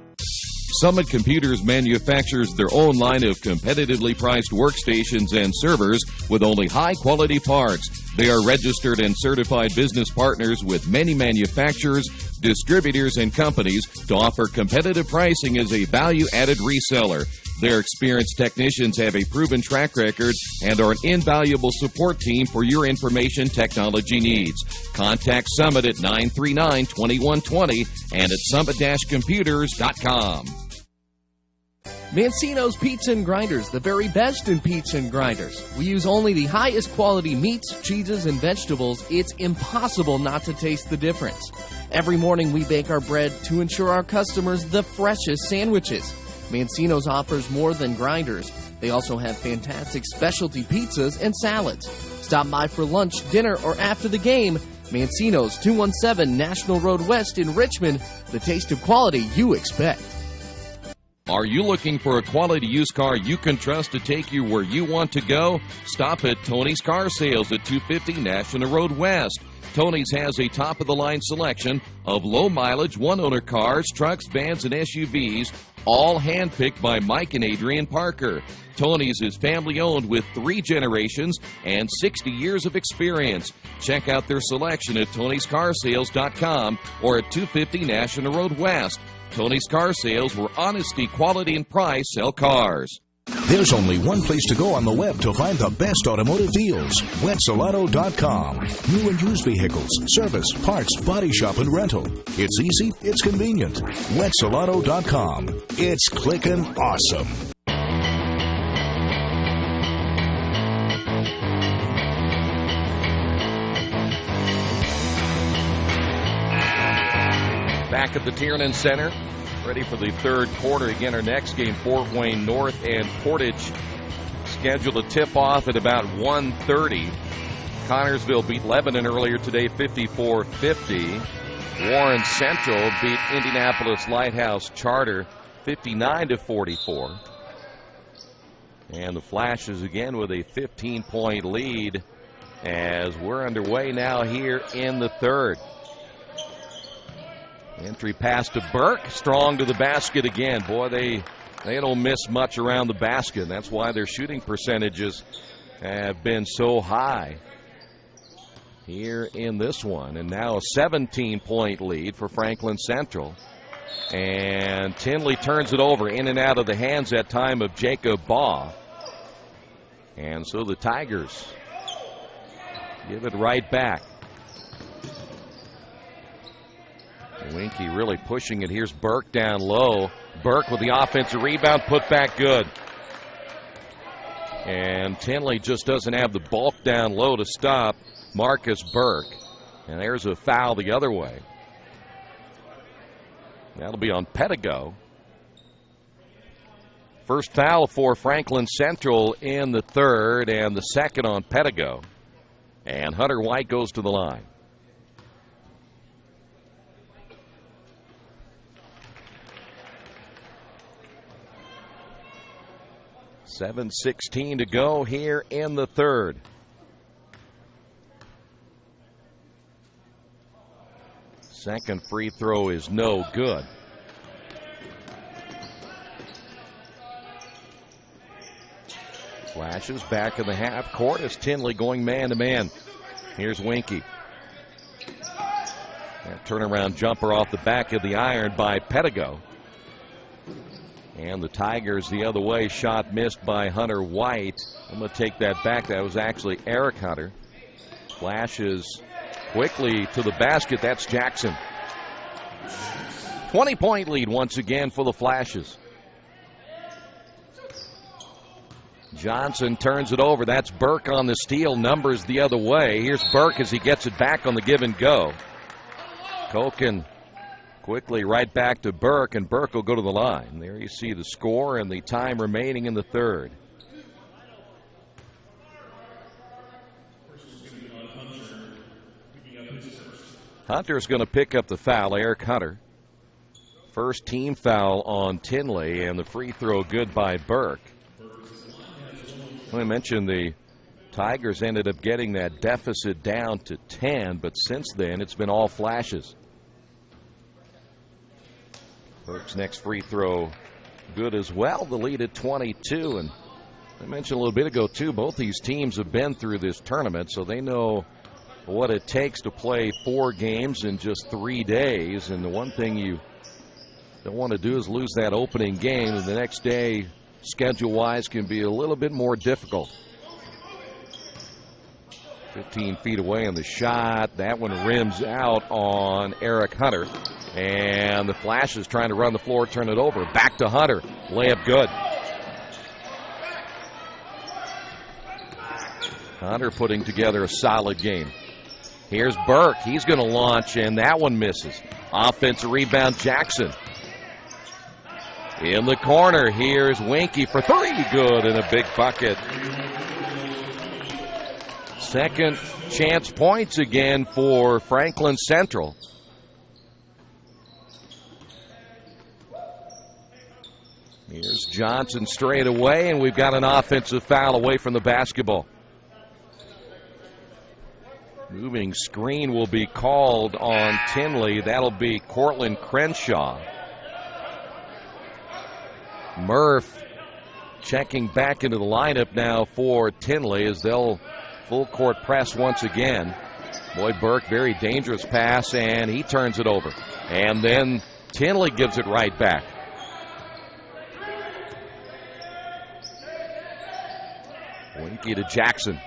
Summit Computers manufactures their own line of competitively priced workstations and servers with only high-quality parts. They are registered and certified business partners with many manufacturers, distributors, and companies to offer competitive pricing as a value-added reseller. Their experienced technicians have a proven track record and are an invaluable support team for your information technology needs. Contact Summit at 939-2120 and at summit-computers.com. Mancino's Pizza and Grinders, the very best in pizza and grinders. We use only the highest quality meats, cheeses, and vegetables. It's impossible not to taste the difference. Every morning we bake our bread to ensure our customers the freshest sandwiches. Mancino's offers more than grinders. They also have fantastic specialty pizzas and salads. Stop by for lunch, dinner, or after the game. Mancino's, 217 National Road West in Richmond. The taste of quality you expect. Are you looking for a quality used car you can trust to take you where you want to go? Stop at Tony's Car Sales at 250 National Road West. Tony's has a top-of-the-line selection of low-mileage, one-owner cars, trucks, vans, and SUVs, all handpicked by Mike and Adrian Parker. Tony's is family-owned with 3 generations and 60 years of experience. Check out their selection at Tony'sCarSales.com or at 250 National Road West. Tony's Car Sales, where honesty, quality, and price sell cars. There's only one place to go on the web to find the best automotive deals. Wetzelauto.com. New and used vehicles, service, parts, body shop, and rental. It's easy, it's convenient. Wetzelauto.com. It's clickin' awesome. Back at the Tiernan Center, ready for the third quarter. Again, our next game, Fort Wayne North and Portage, scheduled to tip off at about 1:30. Connorsville beat Lebanon earlier today, 54-50. Warren Central beat Indianapolis Lighthouse Charter, 59-44. And the Flashes again with a 15-point lead as we're underway now here in the third. Entry pass to Burke, strong to the basket again. Boy, they don't miss much around the basket. That's why their shooting percentages have been so high here in this one. And now a 17-point lead for Franklin Central. And Tindley turns it over in and out of the hands that time of Jacob Baugh. And so the Tigers give it right back. Winky really pushing it. Here's Burke down low. Burke with the offensive rebound, put back good. And Tindley just doesn't have the bulk down low to stop Marcus Burke. And there's a foul the other way. That'll be on Pedigo. First foul for Franklin Central in the third, and the second on Pedigo. And Hunter White goes to the line. .7:16 to go here in the third. Second free throw is no good. Flashes back in the half court as Tindley going man-to-man. Here's Winky. That turnaround jumper off the back of the iron by Pedigo. And the Tigers the other way. Shot missed by Hunter White. I'm going to take that back. That was actually Eric Hunter. Flashes quickly to the basket. That's Jackson. 20-point lead once again for the Flashes. Johnson turns it over. That's Burke on the steal. Numbers the other way. Here's Burke as he gets it back on the give and go. Koken quickly right back to Burke, and Burke will go to the line. There you see the score and the time remaining in the third. Hunter's going to pick up the foul, Eric Hunter. First team foul on Tindley, and the free throw good by Burke. I mentioned the Tigers ended up getting that deficit down to 10, but since then it's been all Flashes. Burke's next free throw good as well. The lead at 22, and I mentioned a little bit ago too, both these teams have been through this tournament, so they know what it takes to play 4 games in just 3 days. And the one thing you don't want to do is lose that opening game, and the next day schedule-wise can be a little bit more difficult. 15 feet away on the shot. That one rims out on Eric Hunter. And the Flashes trying to run the floor, turn it over. Back to Hunter. Layup good. Hunter putting together a solid game. Here's Burke. He's going to launch, and that one misses. Offensive rebound, Jackson. In the corner, here's Winky for 3. Good, and a big bucket. Second chance points again for Franklin Central. Here's Johnson straight away, and we've got an offensive foul away from the basketball. Moving screen will be called on Tindley. That'll be Cortland Crenshaw. Murph checking back into the lineup now for Tindley as they'll full court press once again. Boy, Burke, very dangerous pass, and he turns it over. And then Tindley gives it right back. Winky to Jackson.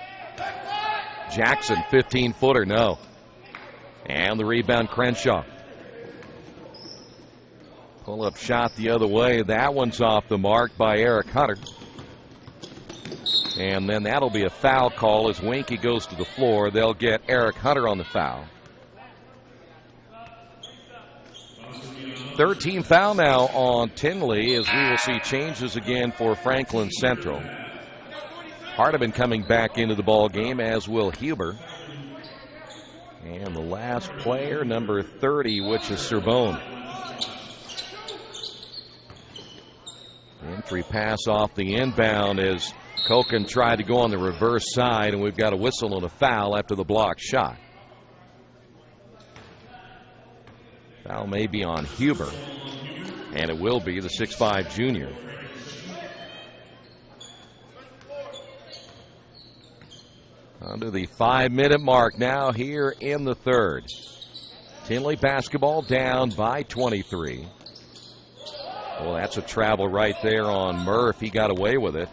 Jackson, 15-footer, no. And the rebound, Crenshaw. Pull-up shot the other way. That one's off the mark by Eric Hunter. And then that'll be a foul call as Winky goes to the floor. They'll get Eric Hunter on the foul. Third team foul now on Tindley as we will see changes again for Franklin Central. Hardiman coming back into the ball game, as will Huber. And the last player, number 30, which is Serbone. Entry pass off the inbound as Koken tried to go on the reverse side, and we've got a whistle and a foul after the block shot. Foul may be on Huber, and it will be the 6'5 junior. Under the 5-minute mark now here in the third. Tindley basketball down by 23. Well, that's a travel right there on Murph. He got away with it.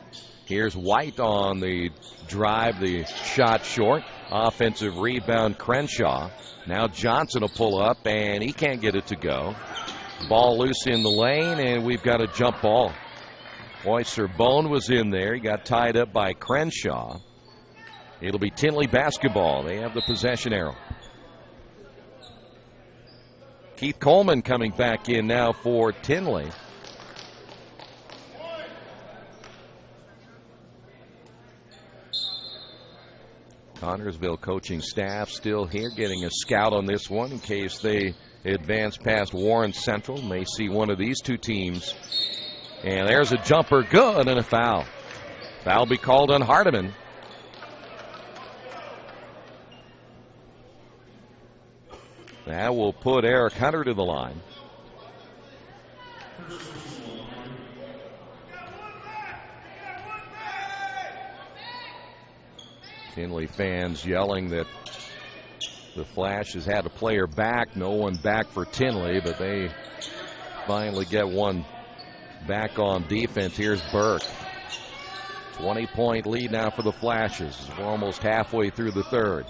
Here's White on the drive, the shot short. Offensive rebound, Crenshaw. Now Johnson will pull up, and he can't get it to go. Ball loose in the lane, and we've got a jump ball. Boy, Serbone was in there. He got tied up by Crenshaw. It'll be Tindley basketball. They have the possession arrow. Keith Coleman coming back in now for Tindley. Connorsville coaching staff still here getting a scout on this one in case they advance past Warren Central. May see one of these two teams. And there's a jumper, good, and a foul. Foul be called on Hardiman. That will put Eric Hunter to the line. Tindley fans yelling that the Flash has had a player back. No one back for Tindley, but they finally get one back on defense. Here's Burke. 20-point lead now for the Flashes. We're almost halfway through the third.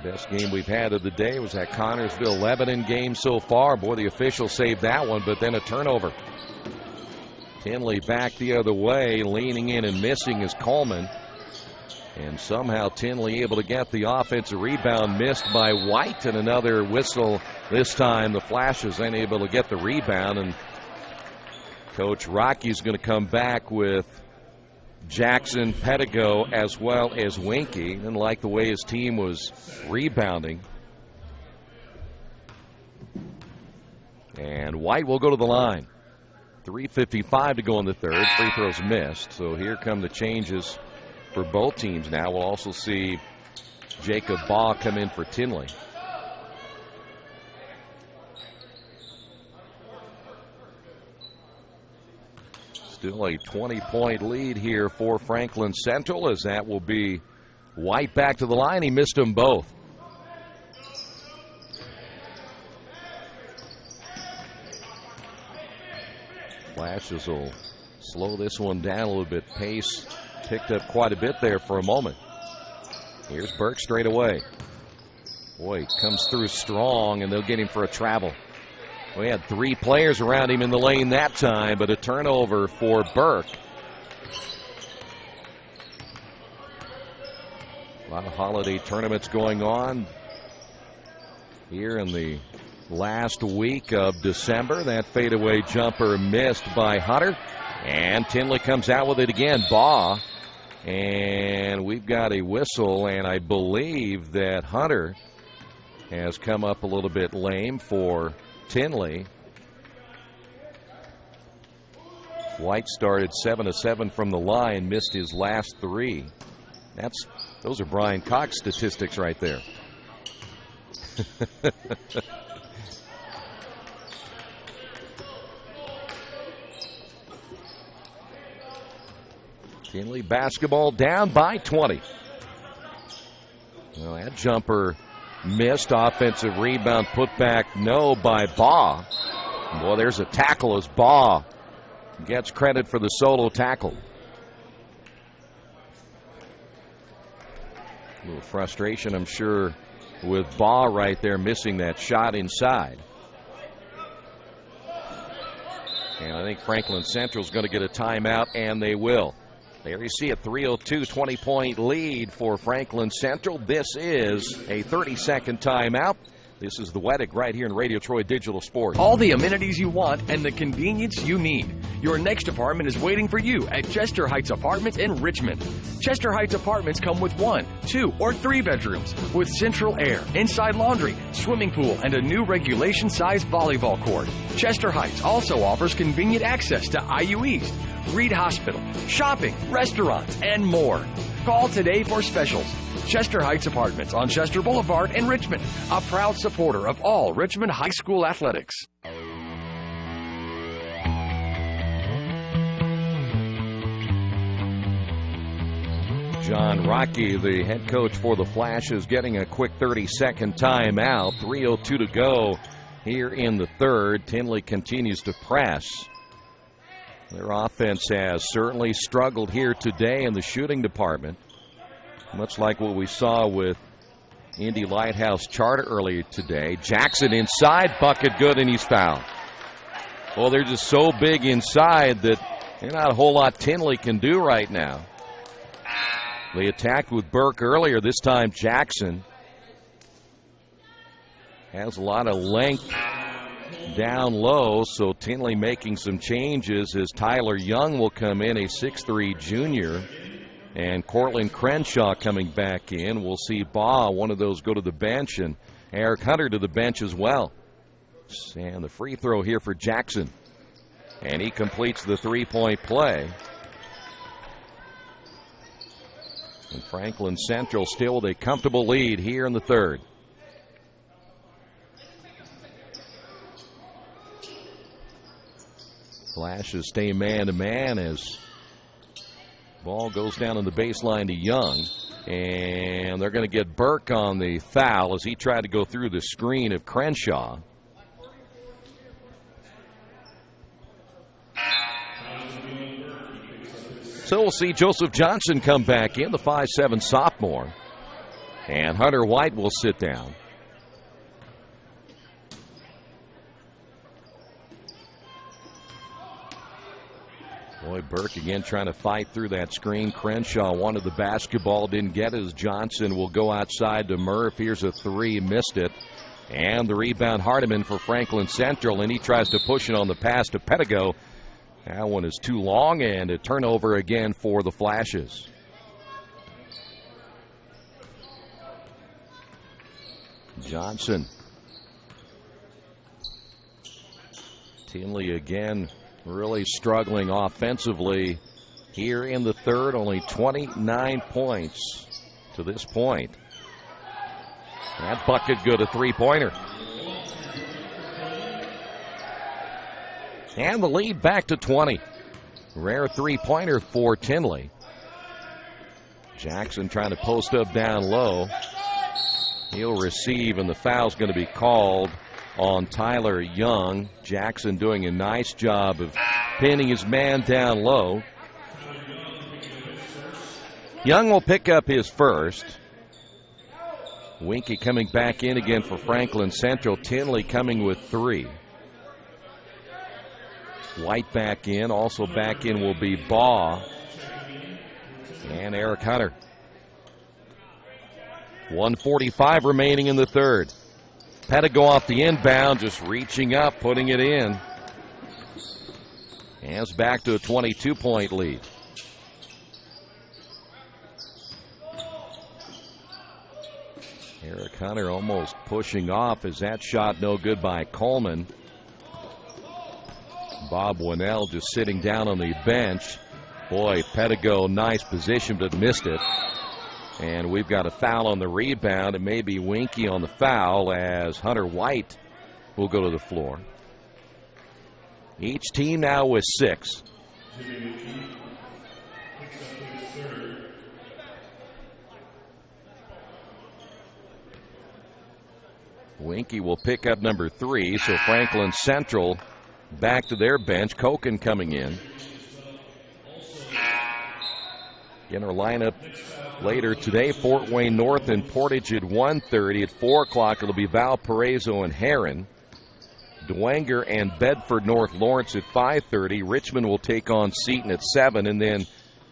The best game we've had of the day was that Connorsville-Lebanon game so far. Boy, the officials saved that one, but then a turnover. Tindley back the other way, leaning in and missing is Coleman. And somehow Tindley able to get the offensive rebound, missed by White, and another whistle. This time the Flashes unable to get the rebound, and Coach Rocky's going to come back with Jackson, Pedigo, as well as Winky. Didn't like the way his team was rebounding. And White will go to the line. 3:55 to go in the third. Free throws missed. So here come the changes for both teams now. We'll also see Jacob Baugh come in for Tindley. Still a 20-point lead here for Franklin Central, as that will be White back to the line. He missed them both. Flashes will slow this one down a little bit. Pace picked up quite a bit there for a moment. Here's Burke straight away. Boy, comes through strong, and they'll get him for a travel. We had three players around him in the lane that time, but a turnover for Burke. A lot of holiday tournaments going on here in the last week of December. That fadeaway jumper missed by Hunter. And Tindley comes out with it again. Baugh. And we've got a whistle, and I believe that Hunter has come up a little bit lame for Tindley. White started 7 of 7 from the line, missed his last three. Those are Brian Cox statistics right there. Tindley basketball down by 20. Well, that jumper missed. Offensive rebound put back no by Baugh. Boy, there's a tackle as Baugh gets credit for the solo tackle. A little frustration, I'm sure, with Baugh right there missing that shot inside. And I think Franklin Central's going to get a timeout, and they will. There you see a 3:02 20-point lead for Franklin Central. This is a 30-second timeout. This is the Weddick right here in Radio Troy Digital Sports. All the amenities you want and the convenience you need. Your next apartment is waiting for you at Chester Heights Apartments in Richmond. Chester Heights Apartments come with 1, 2, or 3 bedrooms with central air, inside laundry, swimming pool, and a new regulation-sized volleyball court. Chester Heights also offers convenient access to IU East, Reed Hospital, shopping, restaurants, and more. Call today for specials. Chester Heights Apartments on Chester Boulevard in Richmond, a proud supporter of all Richmond High School athletics. John Rocky, the head coach for the Flash, is getting a quick 30-second timeout. 3:02 to go here in the third. Tindley continues to press. Their offense has certainly struggled here today in the shooting department, much like what we saw with Indy Lighthouse Charter earlier today. Jackson inside, bucket good, and he's fouled. Well, they're just so big inside that there's not a whole lot Tindley can do right now. They attacked with Burke earlier. This time Jackson has a lot of length down low, so Tindley making some changes as Tyler Young will come in, a 6'3 junior, and Cortland Crenshaw coming back in. We'll see Baugh, one of those, go to the bench, and Eric Hunter to the bench as well. And the free throw here for Jackson, and he completes the three-point play. And Franklin Central still with a comfortable lead here in the third. Flashes stay man-to-man as ball goes down on the baseline to Young. And they're going to get Burke on the foul as he tried to go through the screen of Crenshaw. So we'll see Joseph Johnson come back in, the 5'7 sophomore. And Hunter White will sit down. Boy, Burke again trying to fight through that screen. Crenshaw wanted the basketball, didn't get it as Johnson will go outside to Murph. Here's a three, missed it. And the rebound, Hardiman for Franklin Central, and he tries to push it on the pass to Pedigo. That one is too long, and a turnover again for the Flashes. Johnson. Tindley again really struggling offensively here in the third. Only 29 points to this point. That bucket good, a three-pointer. And the lead back to 20. Rare three-pointer for Tindley. Jackson trying to post up down low. He'll receive, and the foul's going to be called on Tyler Young. Jackson doing a nice job of pinning his man down low. Young will pick up his first. Winky coming back in again for Franklin Central. Tindley coming with three. White back in. Also back in will be Baugh and Eric Hunter. 1:45 remaining in the third. Pedigo off the inbound, just reaching up, putting it in. And it's back to a 22-point lead. Eric Hunter almost pushing off as that shot no good by Coleman. Bob Winnell just sitting down on the bench. Boy, Pedigo, nice position, but missed it. And we've got a foul on the rebound. It may be Winky on the foul as Hunter White will go to the floor. Each team now with 6. Winky will pick up number 3, so Franklin Central back to their bench. Koken coming in. In our lineup later today, Fort Wayne North and Portage at 1:30. At 4 o'clock, it'll be Valparaiso and Heron. Dwenger and Bedford North Lawrence at 5:30. Richmond will take on Seton at 7, and then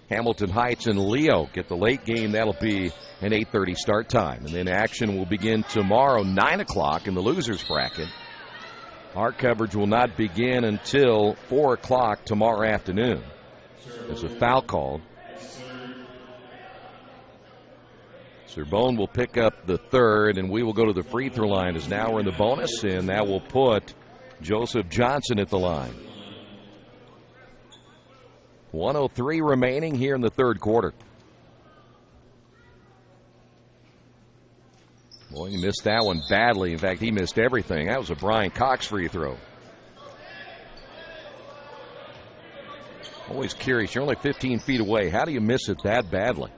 Hamilton Heights and Leo get the late game. That'll be an 8:30 start time. And then action will begin tomorrow, 9 o'clock in the losers bracket. Our coverage will not begin until 4 o'clock tomorrow afternoon. There's a foul called. Serbone will pick up the third, and we will go to the free throw line as now we're in the bonus, and that will put Joseph Johnson at the line. 1:03 remaining here in the third quarter. Boy, he missed that one badly. In fact, he missed everything. That was a Brian Cox free throw. Always curious. You're only 15 feet away. How do you miss it that badly?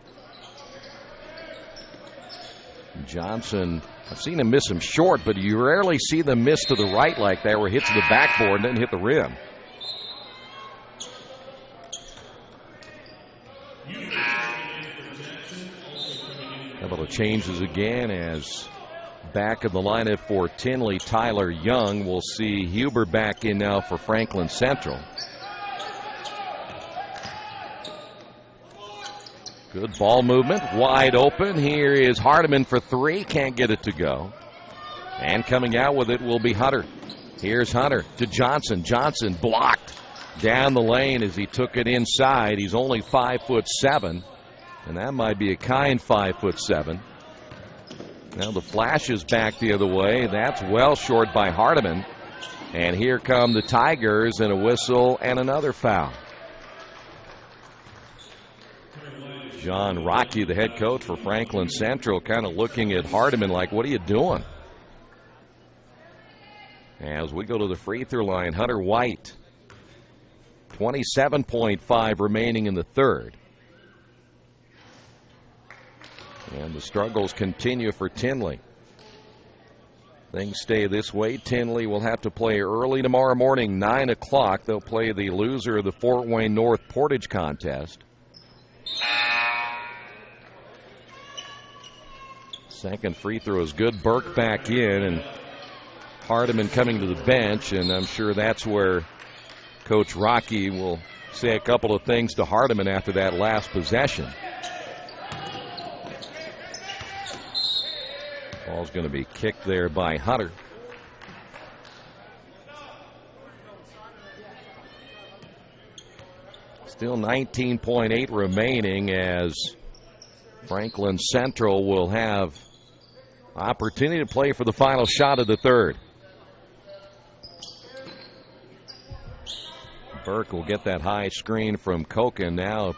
Johnson, I've seen him miss them short, but you rarely see them miss to the right like that, where it hits the backboard and doesn't hit the rim. A couple of changes again as back in the lineup for Tindley, Tyler Young. We'll see Huber back in now for Franklin Central. Good ball movement, wide open. Here is Hardiman for three, can't get it to go. And coming out with it will be Hunter. Here's Hunter to Johnson. Johnson blocked down the lane as he took it inside. He's only 5'7", and that might be a kind 5'7". Now the flash is back the other way. That's well short by Hardiman. And here come the Tigers, and a whistle and another foul. John Rocky, the head coach for Franklin Central, kind of looking at Hardiman like, what are you doing? As we go to the free throw line, Hunter White, 27.5 remaining in the third. And the struggles continue for Tindley. Things stay this way. Tindley will have to play early tomorrow morning, 9 o'clock. They'll play the loser of the Fort Wayne North Portage contest. Second free throw is good. Burke back in, and Hardiman coming to the bench, and I'm sure that's where Coach Rocky will say a couple of things to Hardiman after that last possession. Ball's going to be kicked there by Hunter. Still 19.8 remaining as Franklin Central will have opportunity to play for the final shot of the third. Burke will get that high screen from Koken. Now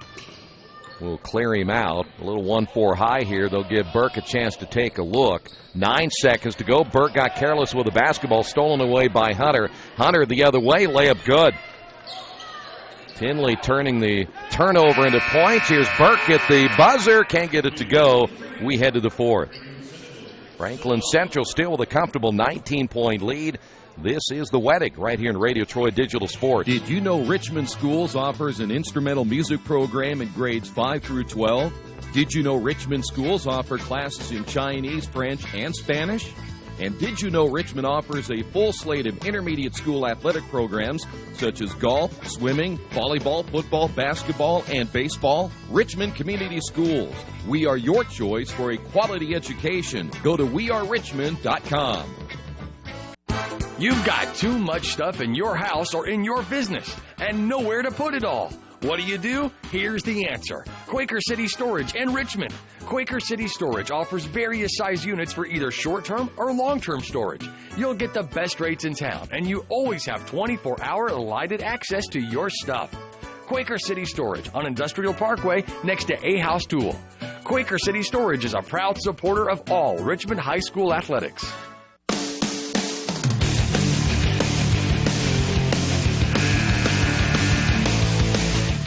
will clear him out. A little 1-4 high here. They'll give Burke a chance to take a look. 9 seconds to go. Burke got careless with the basketball, stolen away by Hunter. Hunter the other way, layup good. Tindley turning the turnover into points. Here's Burke at the buzzer. Can't get it to go. We head to the fourth. Franklin Central still with a comfortable 19-point lead. This is the Wedding right here in Radio Troy Digital Sports. Did you know Richmond Schools offers an instrumental music program in grades 5 through 12? Did you know Richmond Schools offer classes in Chinese, French, and Spanish? And did you know Richmond offers a full slate of intermediate school athletic programs such as golf, swimming, volleyball, football, basketball, and baseball? Richmond Community Schools. We are your choice for a quality education. Go to wearerichmond.com. You've got too much stuff in your house or in your business and nowhere to put it all. What do? Here's the answer. Quaker City Storage in Richmond. Quaker City Storage offers various size units for either short-term or long-term storage. You'll get the best rates in town, and you always have 24-hour lighted access to your stuff. Quaker City Storage on Industrial Parkway next to A House Tool. Quaker City Storage is a proud supporter of all Richmond High School athletics.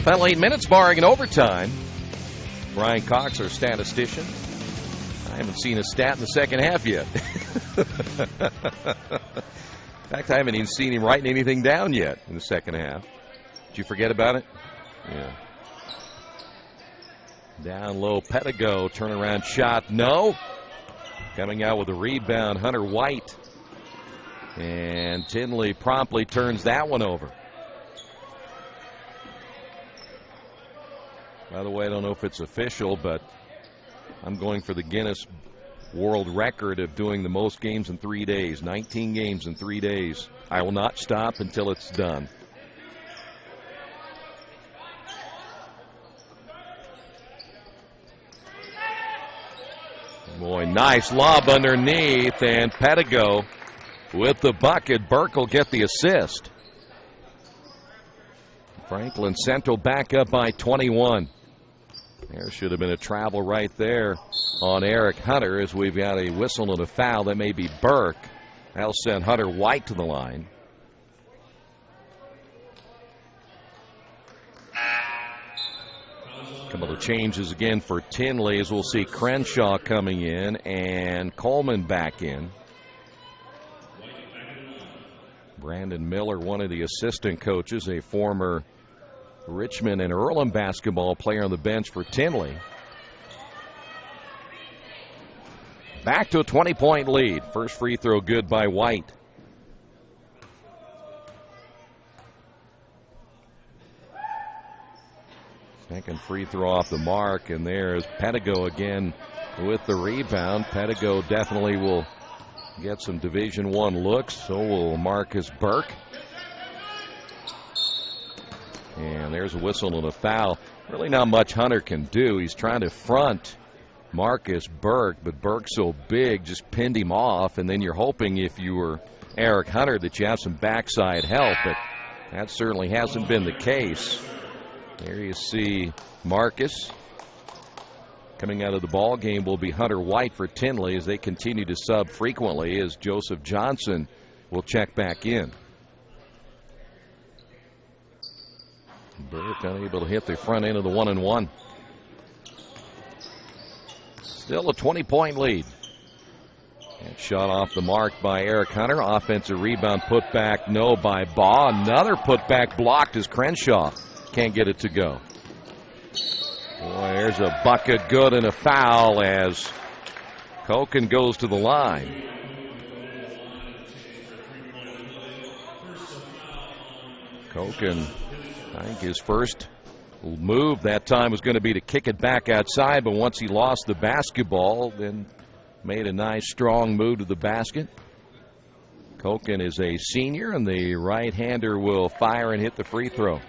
Final 8 minutes, barring an overtime. Brian Cox, our statistician. I haven't seen a stat in the second half yet. In fact, I haven't even seen him writing anything down yet in the second half. Did you forget about it? Yeah. Down low, Pedigo, turnaround shot, no. Coming out with a rebound, Hunter White. And Tindley promptly turns that one over. By the way, I don't know if it's official, but I'm going for the Guinness World Record of doing the most games in 3 days. 19 games in 3 days. I will not stop until it's done. Boy, nice lob underneath, and Pedigo with the bucket. Burke will get the assist. Franklin Central back up by 21. There should have been a travel right there on Eric Hunter as we've got a whistle and a foul. That may be Burke. That'll send Hunter White to the line. A couple of changes again for Tindley as we'll see Crenshaw coming in and Coleman back in. Brandon Miller, one of the assistant coaches, a former Richmond and Earlham basketball player on the bench for Tindley. Back to a 20-point lead. First free throw good by White. Second free throw off the mark, and there's Pedigo again with the rebound. Pedigo definitely will get some Division I looks, so will Marcus Burke. And there's a whistle and a foul. Really not much Hunter can do. He's trying to front Marcus Burke, but Burke's so big, just pinned him off, and then you're hoping if you were Eric Hunter that you have some backside help, but that certainly hasn't been the case. There you see Marcus. Coming out of the ball game will be Hunter White for Tindley as they continue to sub frequently, as Joseph Johnson will check back in. Burke unable to hit the front end of the 1-and-1. Still a 20-point lead. And shot off the mark by Eric Hunter. Offensive rebound put back, no, by Baugh. Another putback blocked as Crenshaw can't get it to go. Boy, there's a bucket good and a foul as Koken goes to the line. Koken, I think his first move that time was going to be to kick it back outside, but once he lost the basketball, then made a nice strong move to the basket. Koken is a senior, and the right-hander will fire and hit the free throw.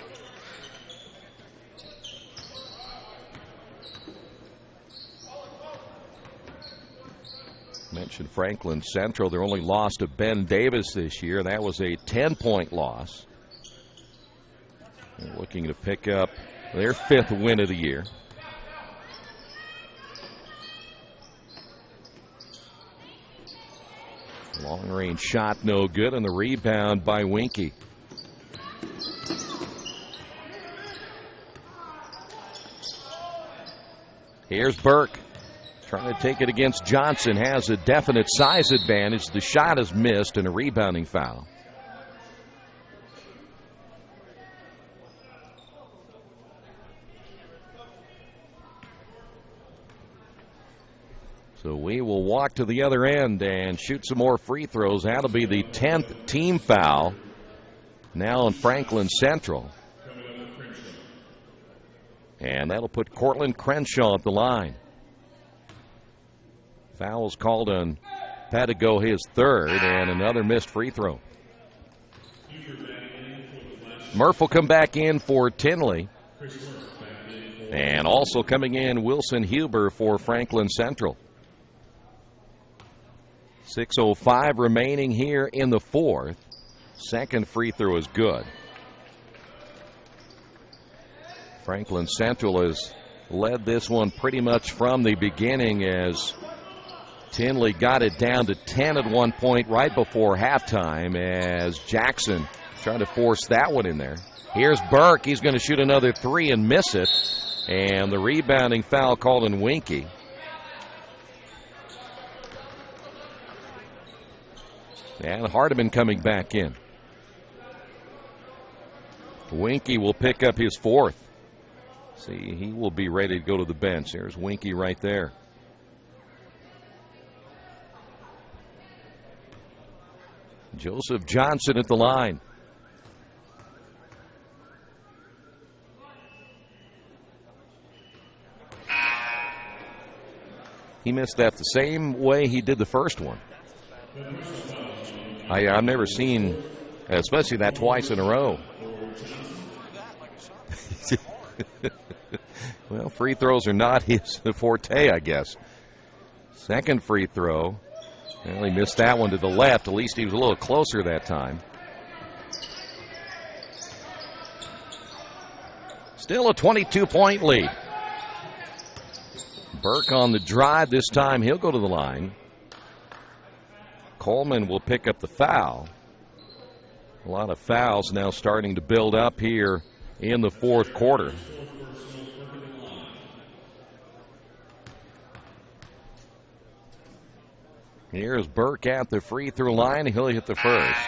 Mentioned Franklin Central. Their only loss to Ben Davis this year. That was a 10-point loss. They're looking to pick up their 5th win of the year. Long range shot no good, and the rebound by Winky. Here's Burke trying to take it against Johnson. Has a definite size advantage. The shot is missed and a rebounding foul. So we will walk to the other end and shoot some more free throws. That'll be the 10th team foul now on Franklin Central. And that'll put Cortland Crenshaw at the line. Foul's called on Pedigo, his 3rd, and another missed free throw. Murph will come back in for Tindley. And also coming in, Wilson Huber for Franklin Central. 6:05 remaining here in the 4th. Second free throw is good. Franklin Central has led this one pretty much from the beginning as Tindley got it down to 10 at one point right before halftime as Jackson trying to force that one in there. Here's Burke. He's going to shoot another 3 and miss it. And the rebounding foul called on Winky. And Hardiman coming back in. Winky will pick up his 4th. See, he will be ready to go to the bench. There's Winky right there. Joseph Johnson at the line. He missed that the same way he did the first one. I've never seen, especially that twice in a row. Well, free throws are not his forte, I guess. Second free throw. Well, he missed that one to the left. At least he was a little closer that time. Still a 22-point lead. Burke on the drive this time. He'll go to the line. Coleman will pick up the foul. A lot of fouls now starting to build up here in the 4th quarter. Here's Burke at the free throw line. He'll hit the first.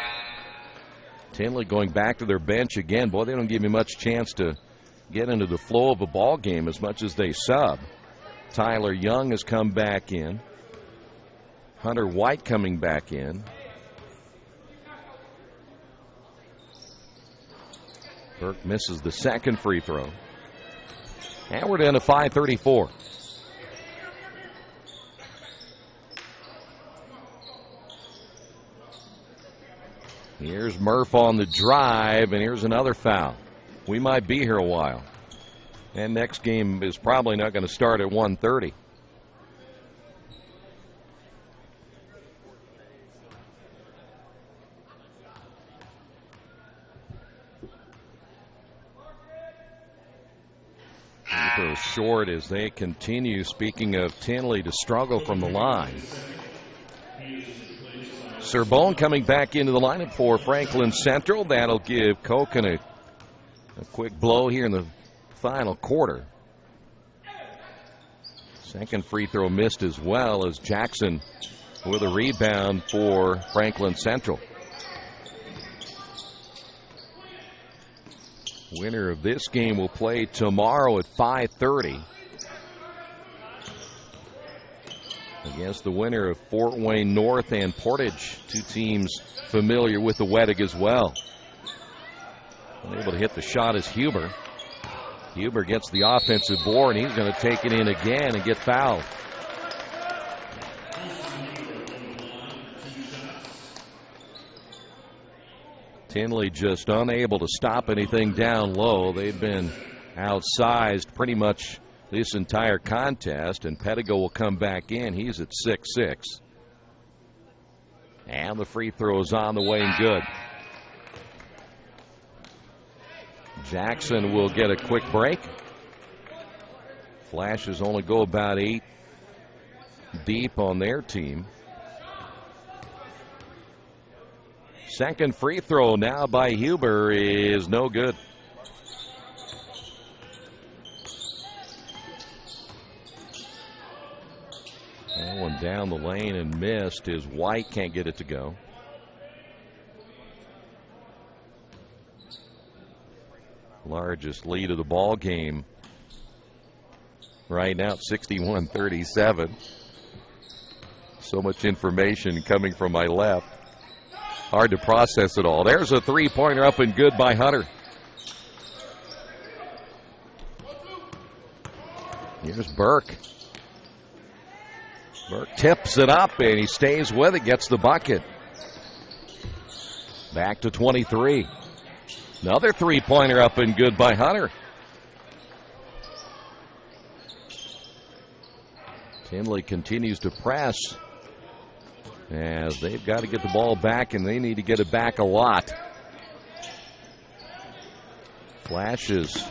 Tindley going back to their bench again. Boy, they don't give you much chance to get into the flow of a ball game as much as they sub. Tyler Young has come back in. Hunter White coming back in. Burke misses the second free throw. And we're down to 5:34. Here's Murph on the drive, and here's another foul. We might be here a while. And next game is probably not going to start at 1:30. Short as they continue, speaking of Tindley, to struggle from the line. Serbone coming back into the lineup for Franklin Central. That'll give Koken a quick blow here in the final quarter. Second free throw missed as well, as Jackson with a rebound for Franklin Central. Winner of this game will play tomorrow at 5:30 against the winner of Fort Wayne North and Portage, two teams familiar with the Wedig as well. Unable to hit the shot is Huber. Huber gets the offensive board, and he's going to take it in again and get fouled. Tindley just unable to stop anything down low. They've been outsized pretty much this entire contest, and Pettigo will come back in. He's at 6'6". And the free throw is on the way and good. Jackson will get a quick break. Flashes only go about 8 deep on their team. Second free throw now by Huber is no good. That one down the lane and missed as White can't get it to go. Largest lead of the ball game right now, 61-37. So much information coming from my left. Hard to process it all. There's a three-pointer up and good by Hunter. Here's Burke. Burke tips it up, and he stays with it, gets the bucket. Back to 23. Another three-pointer up and good by Hunter. Tindley continues to press, as they've got to get the ball back, and they need to get it back a lot. Flashes.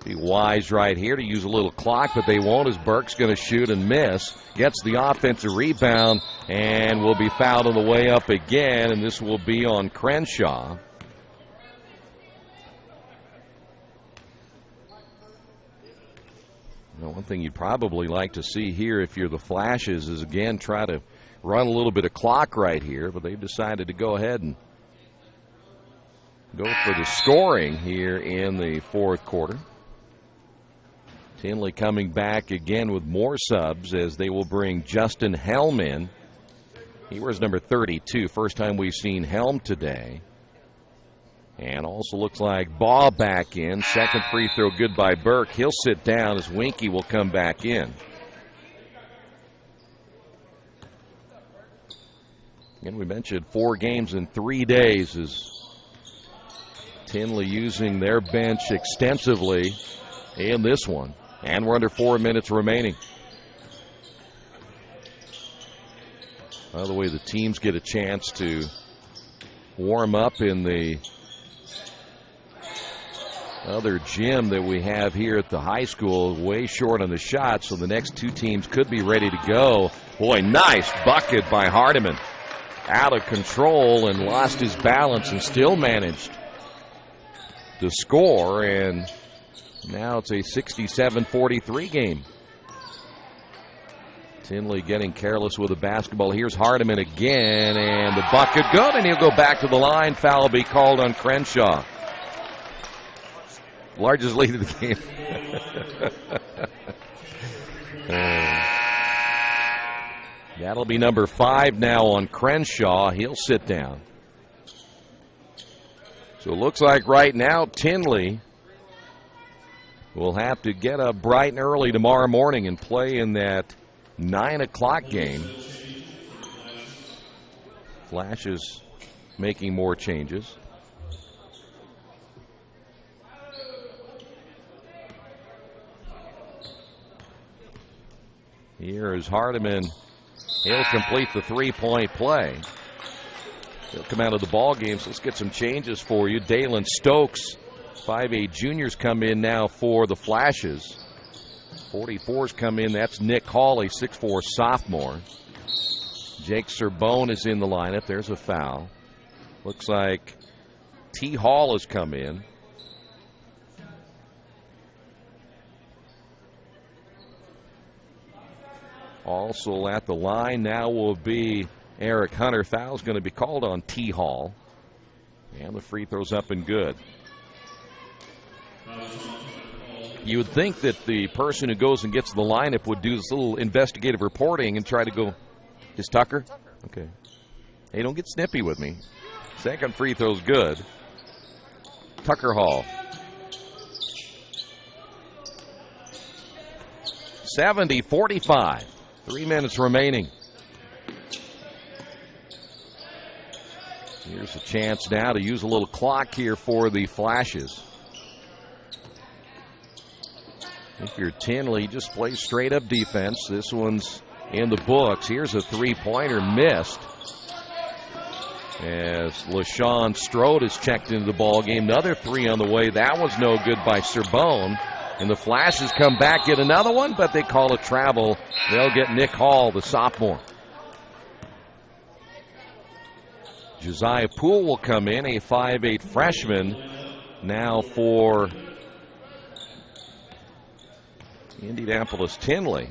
Be wise right here to use a little clock, but they won't, as Burke's going to shoot and miss. Gets the offensive rebound and will be fouled on the way up again, and this will be on Crenshaw. Now, one thing you'd probably like to see here if you're the Flashes is, again, try to run a little bit of clock right here, but they've decided to go ahead and go for the scoring here in the fourth quarter. Tindley coming back again with more subs, as they will bring Justin Helm in. He wears number 32. First time we've seen Helm today. And also looks like Baugh back in. Second free throw good by Burke. He'll sit down as Winky will come back in. Again, we mentioned 4 games in 3 days, as Tindley using their bench extensively in this one. And we're under 4 minutes remaining. By the way, the teams get a chance to warm up in the other gym that we have here at the high school. Way short on the shot, so the next 2 teams could be ready to go. Boy, nice bucket by Hardiman. Out of control and lost his balance and still managed to score, and now it's a 67-43 game. Tindley getting careless with the basketball. Here's Hardiman again, and the bucket good, and he'll go back to the line. Foul will be called on Crenshaw. Largest lead of the game. That'll be number 5 now on Crenshaw. He'll sit down. So it looks like right now Tindley will have to get up bright and early tomorrow morning and play in that 9 o'clock game. Flashes making more changes. Here is Hardiman. He'll complete the three-point play. He'll come out of the ball game, so let's get some changes for you. Dalen Stokes, 5'8 juniors, come in now for the Flashes. 44s come in. That's Nick Hawley, 6'4 sophomore. Jake Serbone is in the lineup. There's a foul. Looks like T. Hall has come in. Also at the line now will be Eric Hunter. Foul's going to be called on T. Hall. And the free throw's up and good. You would think that the person who goes and gets the lineup would do this little investigative reporting and try to go, is Tucker? Okay. Hey, don't get snippy with me. Second free throw's good. Tucker Hall. 70-45. 3 minutes remaining. Here's a chance now to use a little clock here for the Flashes. If you're Tindley, just play straight up defense. This one's in the books. Here's a three-pointer missed. As LaShawn Strode is checked into the ball game. Another three on the way. That was no good by Serbone. And the Flashes come back, get another one, but they call it travel. They'll get Nick Hall, the sophomore. Josiah Poole will come in, a 5'8 freshman, now for Indianapolis Tindley.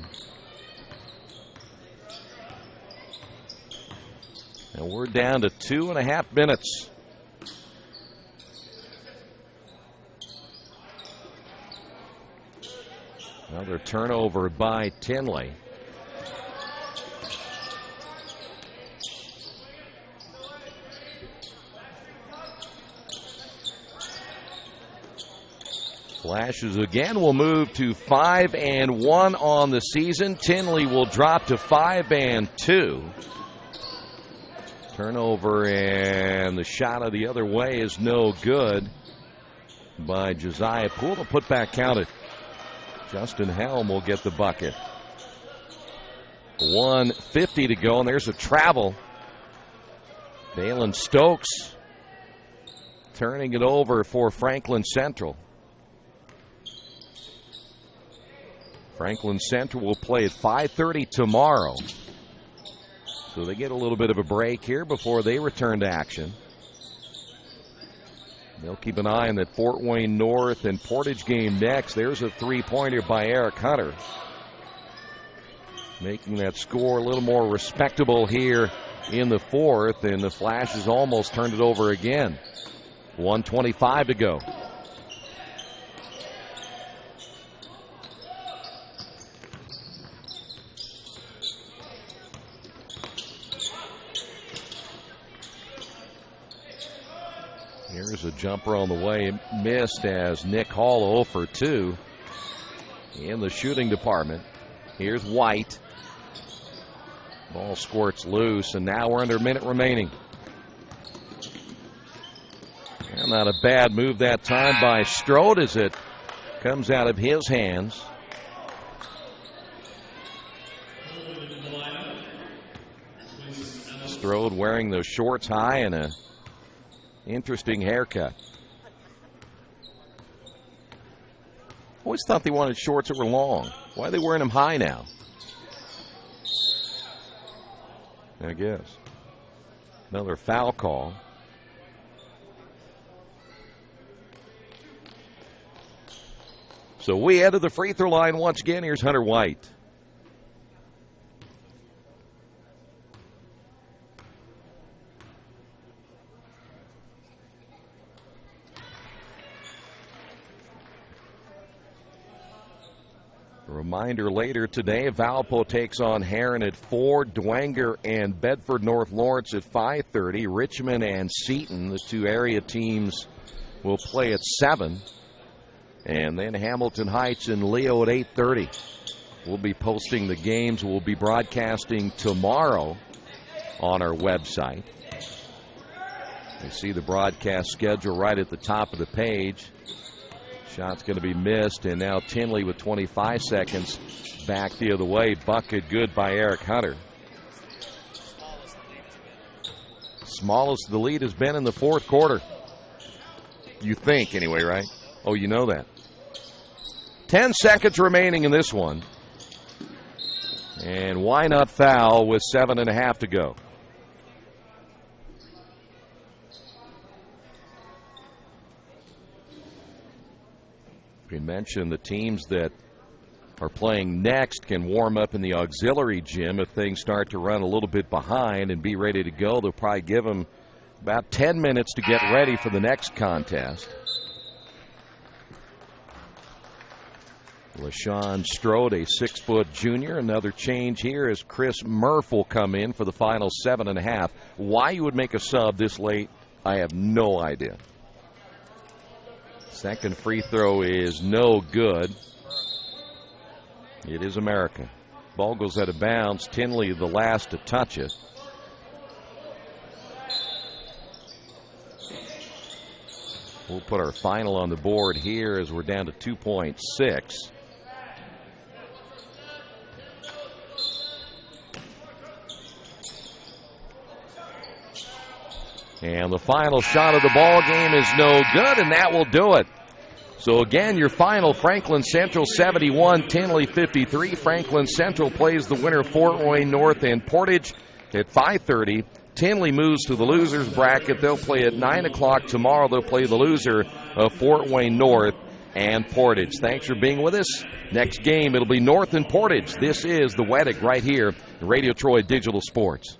And we're down to 2.5 minutes. Another turnover by Tindley. Flashes again will move to 5-1 on the season. Tindley will drop to 5-2. Turnover, and the shot of the other way is no good by Josiah Poole. The putback counted. Justin Helm will get the bucket. 1:50 to go, and there's a travel. Dalen Stokes turning it over for Franklin Central. Franklin Central will play at 5:30 tomorrow. So they get a little bit of a break here before they return to action. They'll keep an eye on that Fort Wayne North and Portage game next. There's a three-pointer by Eric Hunter, making that score a little more respectable here in the fourth, and the Flashes almost turned it over again. 1:25 to go. Here's a jumper on the way, missed as Nick Hall 0 for 2 in the shooting department. Here's White. Ball squirts loose, and now we're under a minute remaining. And not a bad move that time by Strode as it comes out of his hands. Strode wearing those shorts high and a interesting haircut. Always thought they wanted shorts that were long. Why are they wearing them high now? I guess. Another foul call. So we head to the free throw line once again. Here's Hunter White. Reminder later today, Valpo takes on Heron at 4, Dwenger and Bedford North Lawrence at 5:30, Richmond and Seton, the two area teams, will play at 7. And then Hamilton Heights and Leo at 8:30. We'll be posting the games. We'll be broadcasting tomorrow on our website. You see the broadcast schedule right at the top of the page. Shot's going to be missed, and now Tindley with 25 seconds back the other way. Bucket good by Eric Hunter. Smallest the lead has been in the fourth quarter. You think, anyway, right? Oh, you know that. 10 seconds remaining in this one. And why not foul with 7.5 to go? We mentioned the teams that are playing next can warm up in the auxiliary gym if things start to run a little bit behind and be ready to go. They'll probably give them about 10 minutes to get ready for the next contest. LaShawn Strode, a 6-foot junior. Another change here as Chris Murph will come in for the final 7.5. Why you would make a sub this late, I have no idea. Second free throw is no good. It is America. Ball goes out of bounds. Tindley the last to touch it. We'll put our final on the board here as we're down to 2.6. And the final shot of the ball game is no good, and that will do it. So again, your final, Franklin Central 71, Tindley 53. Franklin Central plays the winner Fort Wayne North and Portage at 5:30. Tindley moves to the losers bracket. They'll play at 9 o'clock tomorrow. They'll play the loser of Fort Wayne North and Portage. Thanks for being with us. Next game, it'll be North and Portage. This is the Weddick right here, Radio Troy Digital Sports.